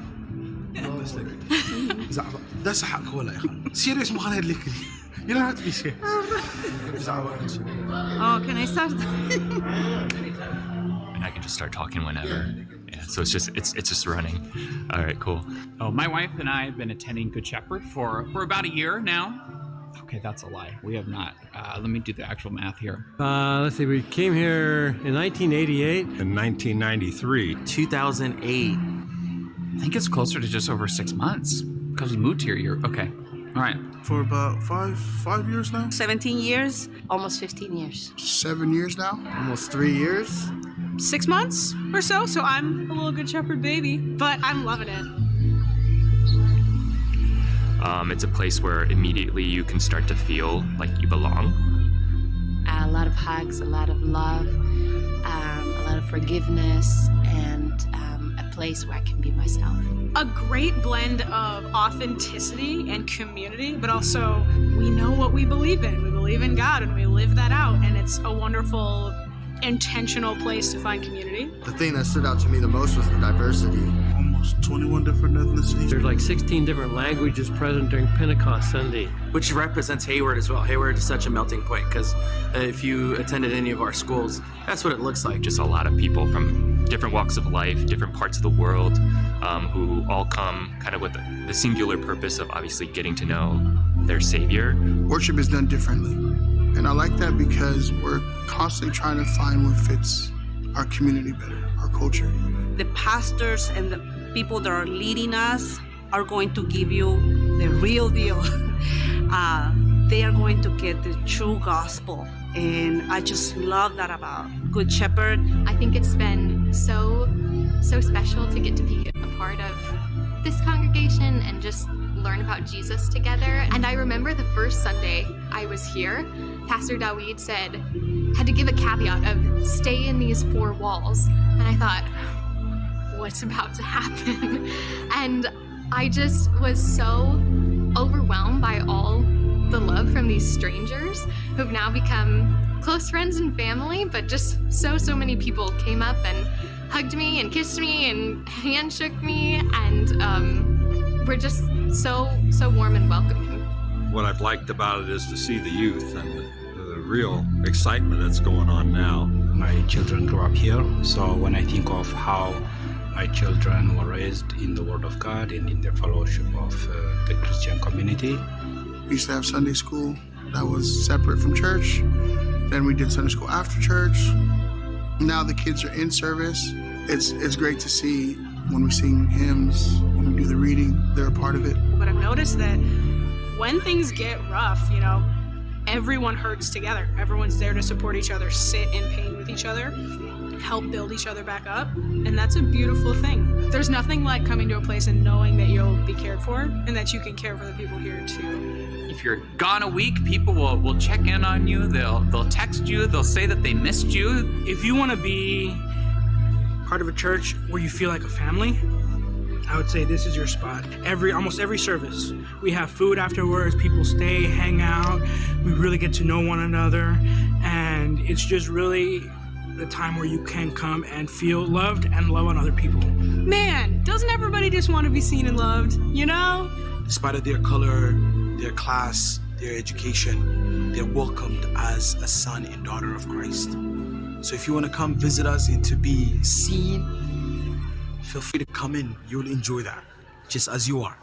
That's حق ولا يا خالد. Serious ما خالد لك. You don't have to be serious. Oh, can I start? And I can just start talking whenever. Yeah, so it's just running. All right, cool. Oh, my wife and I have been attending Good Shepherd for about a year now. Okay, that's a lie. We have not. Let me do the actual math here. Let's see, we came here in 1988. In 1993. 2008. I think it's closer to just over 6 months because we moved here. Okay. All right. For about five years now? 17 years, almost 15 years. 7 years now? Almost 3 years. 6 months or so I'm a little Good Shepherd baby, but I'm loving it. It's a place where immediately you can start to feel like you belong. A lot of hugs, a lot of love, a lot of forgiveness, and a place where I can be myself. A great blend of authenticity and community, but also we know what we believe in. We believe in God and we live that out, and it's a wonderful, intentional place to find community. The thing that stood out to me the most was the diversity. Almost 21 different ethnicities. There's like 16 different languages present during Pentecost Sunday. Which represents Hayward as well. Hayward is such a melting point because if you attended any of our schools, that's what it looks like. Just a lot of people from different walks of life, different parts of the world, who all come kind of with the singular purpose of obviously getting to know their Savior. Worship is done differently. And I like that because we're constantly trying to find what fits our community better, our culture. The pastors and the people that are leading us are going to give you the real deal. They are going to get the true gospel. And I just love that about Good Shepherd. I think it's been so special to get to be a part of this congregation and just learn about Jesus together. And I remember the first Sunday I was here, Pastor Dawid had to give a caveat of stay in these four walls. And I thought, what's about to happen? And I just was so overwhelmed by all the love from these strangers who've now become close friends and family, but just so many people came up and hugged me and kissed me and handshook me, and we're just so warm and welcoming. What I've liked about it is to see the youth and the real excitement that's going on now. My children grew up here, so when I think of how my children were raised in the Word of God and in the fellowship of the Christian community. We used to have Sunday school that was separate from church. Then we did Sunday school after church. Now the kids are in service. It's great to see when we sing hymns, when we do the reading, they're a part of it. But I've noticed that when things get rough, everyone hurts together. Everyone's there to support each other, sit in pain with each other, help build each other back up, and that's a beautiful thing. There's nothing like coming to a place and knowing that you'll be cared for and that you can care for the people here too. If you're gone a week, people will check in on you. They'll text you. They'll say that they missed you. If you want to be part of a church where you feel like a family, I would say this is your spot. Almost every service, we have food afterwards, people stay, hang out, we really get to know one another, and it's just really the time where you can come and feel loved and love on other people. Man, doesn't everybody just want to be seen and loved, you know? Despite of their color, their class, their education, they're welcomed as a son and daughter of Christ. So if you want to come visit us and to be seen, feel free to come in. You'll enjoy that, just as you are.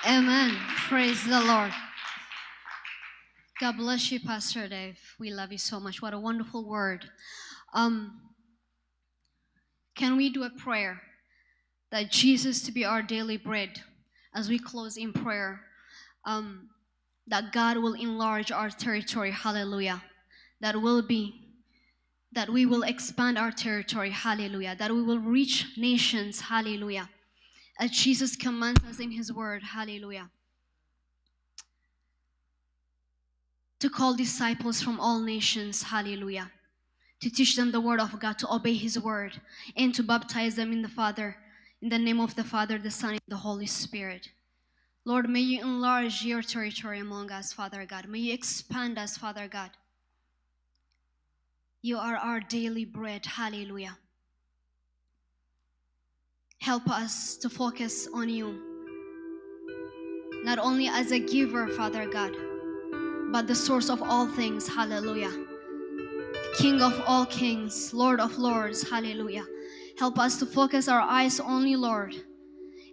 Amen. Praise the Lord. God bless you, Pastor Dave. We love you so much. What a wonderful word. Can we do a prayer that Jesus to be our daily bread as we close in prayer? That God will enlarge our territory. Hallelujah. That we will expand our territory. Hallelujah. That we will reach nations. Hallelujah. As Jesus commands us in his word. Hallelujah. To call disciples from all nations. Hallelujah. To teach them the word of God, to obey his word, and to baptize them in the name of the Father, the Son, and the Holy Spirit. Lord, may you enlarge your territory among us, Father God. May you expand us, Father God. You are our daily bread. Hallelujah. Help us to focus on you, not only as a giver, Father God, but the source of all things. Hallelujah. King of all kings, Lord of lords. Hallelujah. Help us to focus our eyes on you, Lord.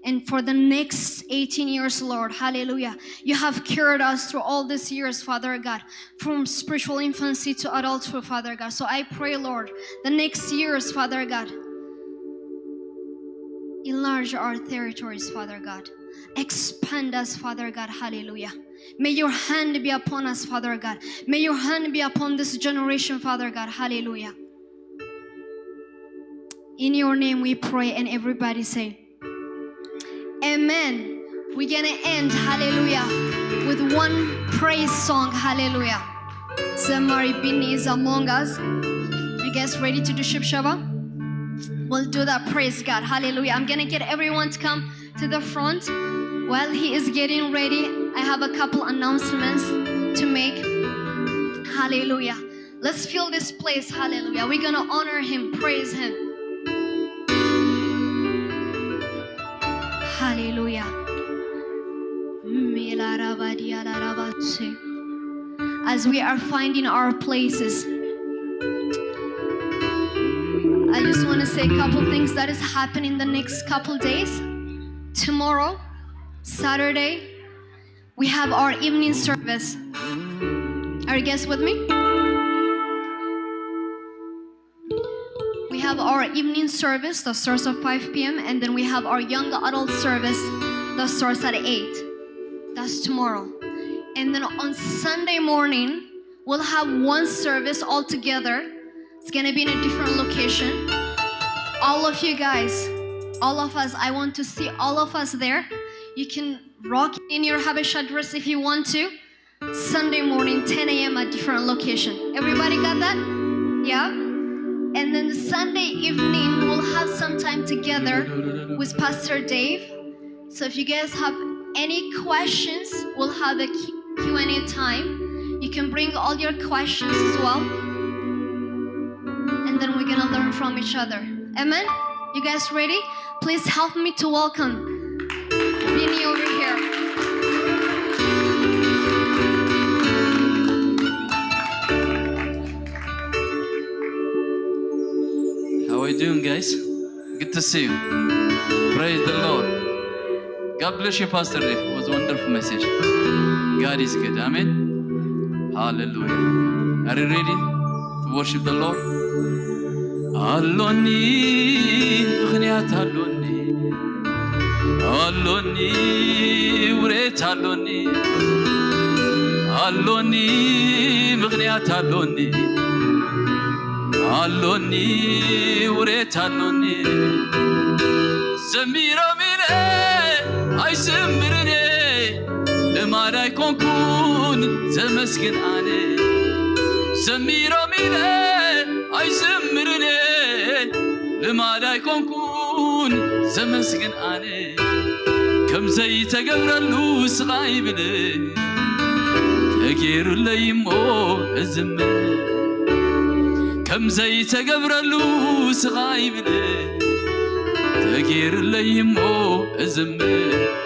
And for the next 18 years, Lord, hallelujah, you have carried us through all these years, Father God, from spiritual infancy to adulthood, Father God. So I pray, Lord, the next years, Father God, enlarge our territories, Father God. Expand us, Father God, hallelujah. May your hand be upon us, Father God. May your hand be upon this generation, Father God, hallelujah. In your name we pray, and everybody say, Amen. We're gonna end, hallelujah, with one praise song, hallelujah. Zamari Bini is among us. You guys ready to do Shibshaba? We'll do that, praise God, hallelujah. I'm gonna get everyone to come to the front. While he is getting ready, I have a couple announcements to make. Hallelujah. Let's fill this place, hallelujah. We're gonna honor him, praise him. Hallelujah. As we are finding our places, I just want to say a couple things that is happening the next couple days. Tomorrow, Saturday, we have our evening service. Are you guys with me? We have our evening service that starts at 5 p.m. and then we have our young adult service that starts at 8. That's tomorrow. And then on Sunday morning, we'll have one service all together. It's gonna be in a different location. All of you guys, all of us, I want to see all of us there. You can rock in your Habesha dress if you want to. Sunday morning, 10 a.m. at different location. Everybody got that? Yeah? And then Sunday evening, we'll have some time together with Pastor Dave. So if you guys have any questions, we'll have a Q&A time. You can bring all your questions as well. And then we're gonna learn from each other. Amen? You guys ready? Please help me to welcome Bini over here. How are you doing, guys? Good to see you. Praise the Lord. God bless you, Pastor Dave. It was a wonderful message. God is good. Amen. Hallelujah. Are you ready to worship the Lord? Aloni, khniat aloni. Aloni, uret aloni. Aloni, khniat aloni. Aloni, uret aloni. Zamira mire, ay zamrine. لماذا يكون زمسكن أنا زميرو ميلي أي زمرني لماذا يكون زمسكن أنا كم زي تقبر اللوس غايبني تغير اللي يمو الزمر كم زي تقبر اللوس غايبني تغير اللي يمو الزمر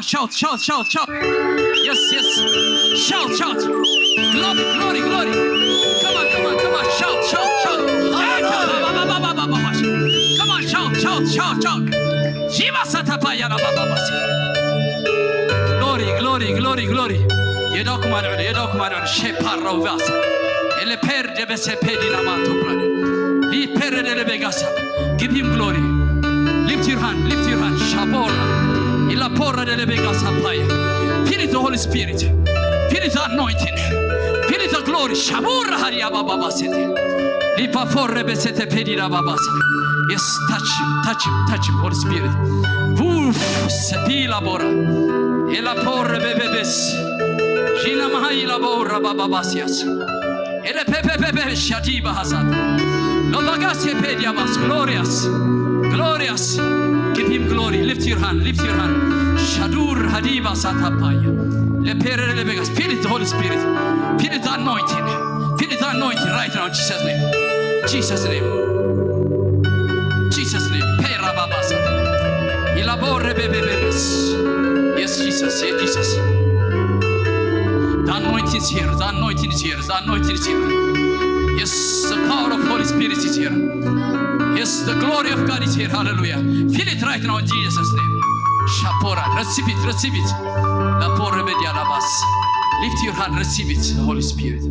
shout. Yes. Shout. Glory. Come on. Shout. Come on, shout. Shiva satapaya na bababasi. Glory. Yedokum adu sheparo vasa. Ele perde bese pedina manto brother. Li perde le begasa. Give him glory. Lift your hand. Shabora. Ila porra de le begasa paya. Feel it, the Holy Spirit. Feel it, the anointing. Feel it, the glory. Shabora haria bababasi. Li pa forre besete pedina babasa. Yes, touch him, Holy Spirit. Woof, sepila bora. Ela porre bebebes. Gina mahaila bora bababasias. Ele pepe shadiba hazat. Lovagasie pediamas, glorious. Give him glory. Lift your hand. Shadur hadiba satapaya. Le pere le vegas. Feel it, the Holy Spirit. Feel it, the anointing. Right now, Jesus' name. Pera babasa. Ilabore bebebes. Yes, Jesus. The anointing is here. Yes, the power of Holy Spirit is here. Yes, the glory of God is here. Hallelujah. Feel it right now in Jesus' name. Shapora. Receive it. La porre media labas. Lift your hand. Receive it, Holy Spirit.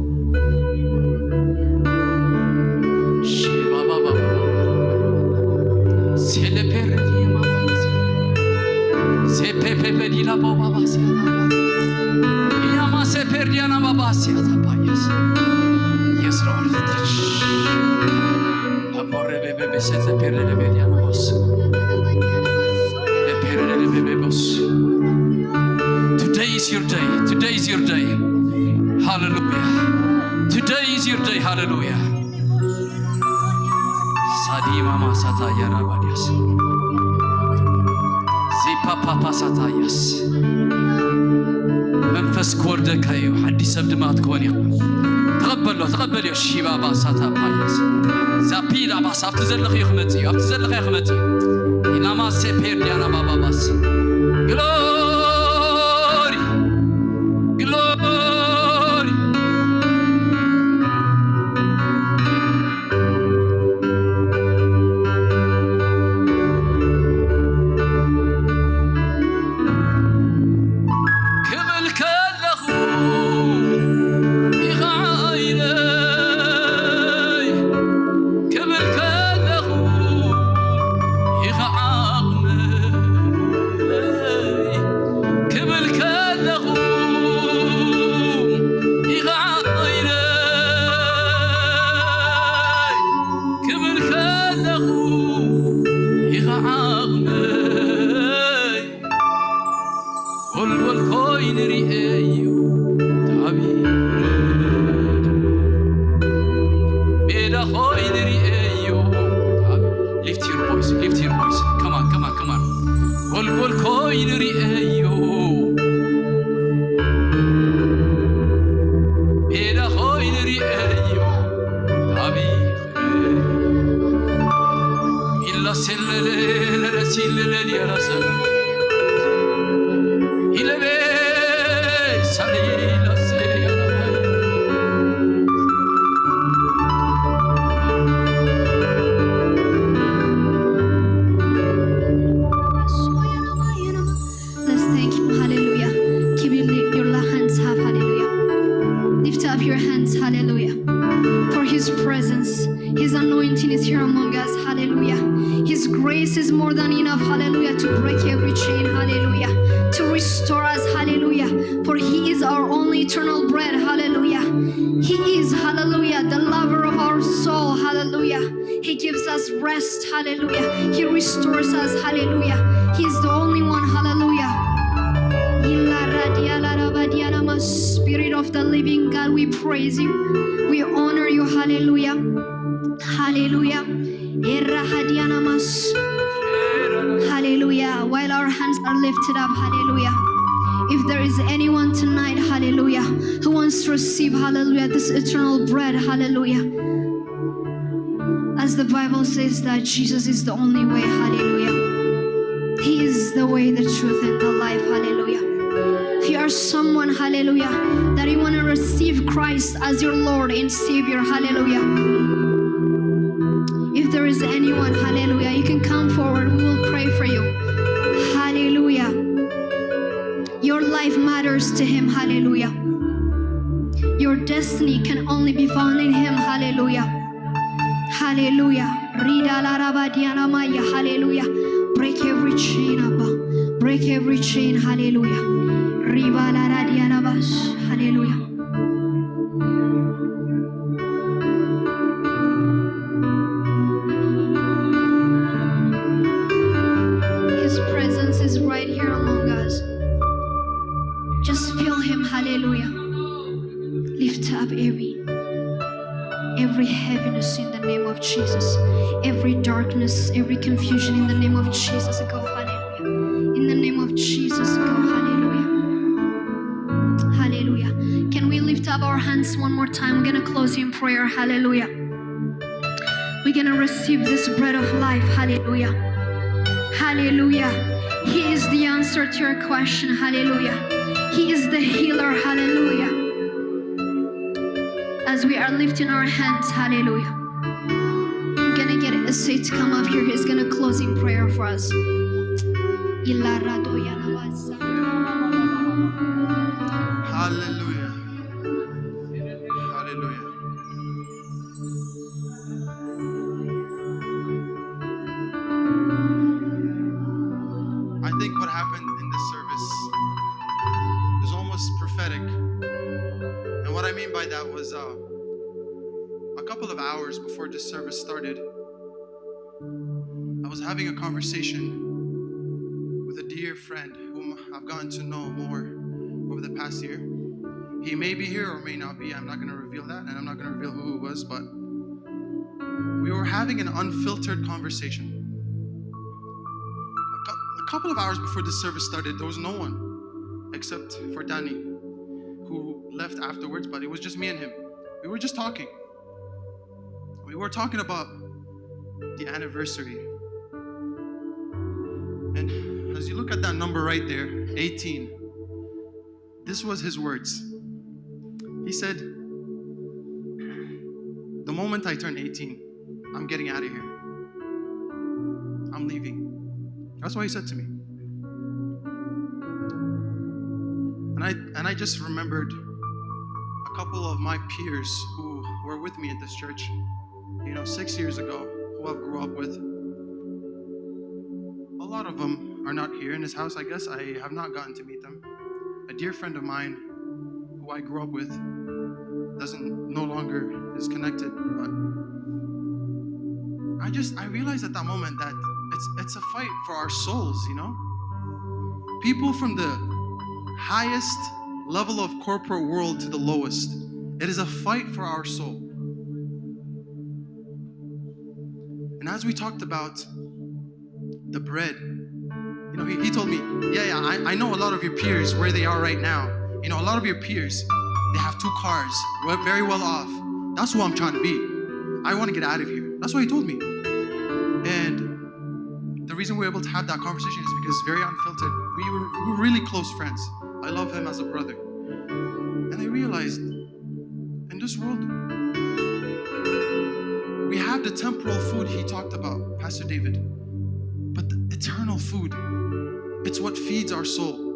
Yes, Lord. Today is your day. Hallelujah. Today is your day. Hallelujah. Sadi mama sataya rabadias. Papa satayas. መንፈስ ኮርደካዩ ሐዲስ ሰብድማት ኮን ተቀበሉ ሽባባ ሳታፓያስ ዛፒላ ባሳፍት ዘለኽ ይኽመጽ ኢናማ ሴፔር ዲያና ባባባስ ግሎሪ That Jesus is the only way, hallelujah. He is the the way, the truth, and the life. Hallelujah. If you are someone, hallelujah, that you want to receive Christ as your Lord and Savior, hallelujah. If there is anyone, hallelujah, you can come forward. We will pray for you. Hallelujah. Your life matters to Him, hallelujah. Your destiny can only be found in Him, hallelujah. Hallelujah. Hallelujah. Break every chain, Abba. Break every chain, hallelujah. Hallelujah. His presence is right here among us. Just feel Him, hallelujah. Lift up every heaviness in the name of Jesus. Every darkness, every confusion in the name of Jesus. Go, hallelujah. In the name of Jesus, go, hallelujah. Hallelujah. Can we lift up our hands one more time? We're going to close in prayer. Hallelujah. We're going to receive this bread of life. Hallelujah. Hallelujah. He is the answer to your question. Hallelujah. He is the healer. Hallelujah. As we are lifting our hands, hallelujah. I'm going to get Essay to come up here. He's going to close in prayer for us. Hallelujah. Hallelujah. I think what happened in this service is almost prophetic. And what I mean by that was a couple of hours before this service started, I was having a conversation with a dear friend whom I've gotten to know more over the past year. He may be here or may not be. I'm not going to reveal that, and I'm not going to reveal who it was, but we were having an unfiltered conversation. A couple of hours before this service started, there was no one except for Danny, who left afterwards, but it was just me and him. We were just talking. We were talking about the anniversary. And as you look at that number right there, 18, this was his words. He said, the moment I turn 18, I'm getting out of here. I'm leaving. That's what he said to me. And I just remembered a couple of my peers who were with me at this church, 6 years ago, who I've grew up with. A lot of them are not here in this house, I guess. I have not gotten to meet them. A dear friend of mine who I grew up with no longer is connected, but I realized at that moment that it's a fight for our souls, People from the highest level of corporate world to the lowest, it is a fight for our soul. And as we talked about the bread, he told me, I know a lot of your peers, where they are right now. A lot of your peers, they have 2 cars, we're very well off. That's who I'm trying to be. I want to get out of here. That's what he told me. And the reason we were able to have that conversation is because very unfiltered. We were really close friends. I love him as a brother. And I realized, in this world, we have the temporal food he talked about, Pastor David. But the eternal food, it's what feeds our soul.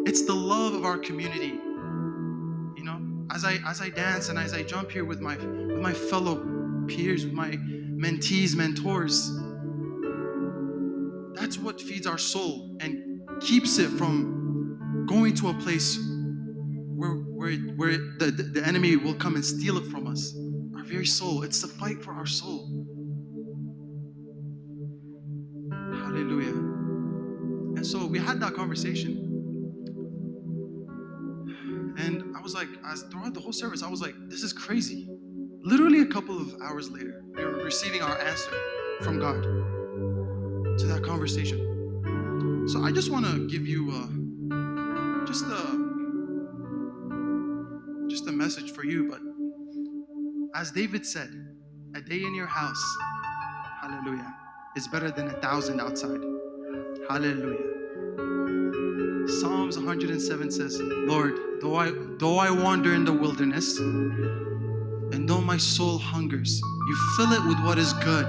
It's the love of our community. As I dance and as I jump here with my fellow peers, with my mentees, mentors, that's what feeds our soul and keeps it from going to a place where the enemy will come and steal it from us. Our very soul. It's the fight for our soul. Hallelujah. And so we had that conversation. And I was like, throughout the whole service, I was like, this is crazy. Literally a couple of hours later, we were receiving our answer from God to that conversation. So I just want to give you just a message for you. But as David said, a day in your house, hallelujah, is better than 1,000 outside. Hallelujah. Psalms 107 says, Lord, though I wander in the wilderness, and though my soul hungers, you fill it with what is good,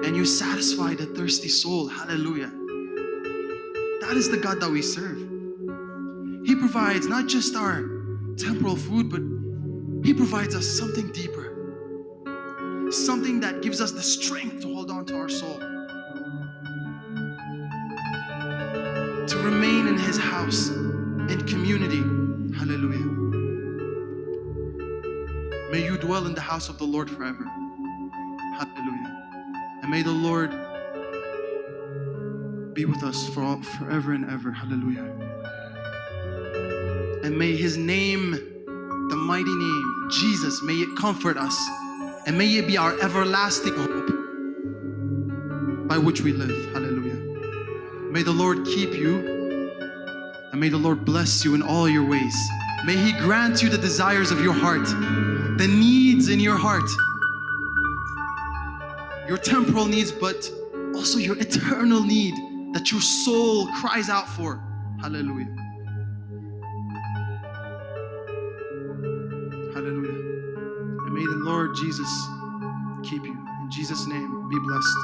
and you satisfy the thirsty soul. Hallelujah. That is the God that we serve. He provides not just our temporal food, but He provides us something deeper. Something that gives us the strength to hold on to our soul. To remain in His house, in community. Hallelujah. May you dwell in the house of the Lord forever. Hallelujah. And may the Lord be with us forever and ever. Hallelujah. And may His name, the mighty name, Jesus, may it comfort us. And may it be our everlasting hope by which we live. Hallelujah. May the Lord keep you. And may the Lord bless you in all your ways. May He grant you the desires of your heart, the needs in your heart, your temporal needs, but also your eternal need that your soul cries out for. Hallelujah. Hallelujah. And may the Lord Jesus keep you. In Jesus' name, be blessed.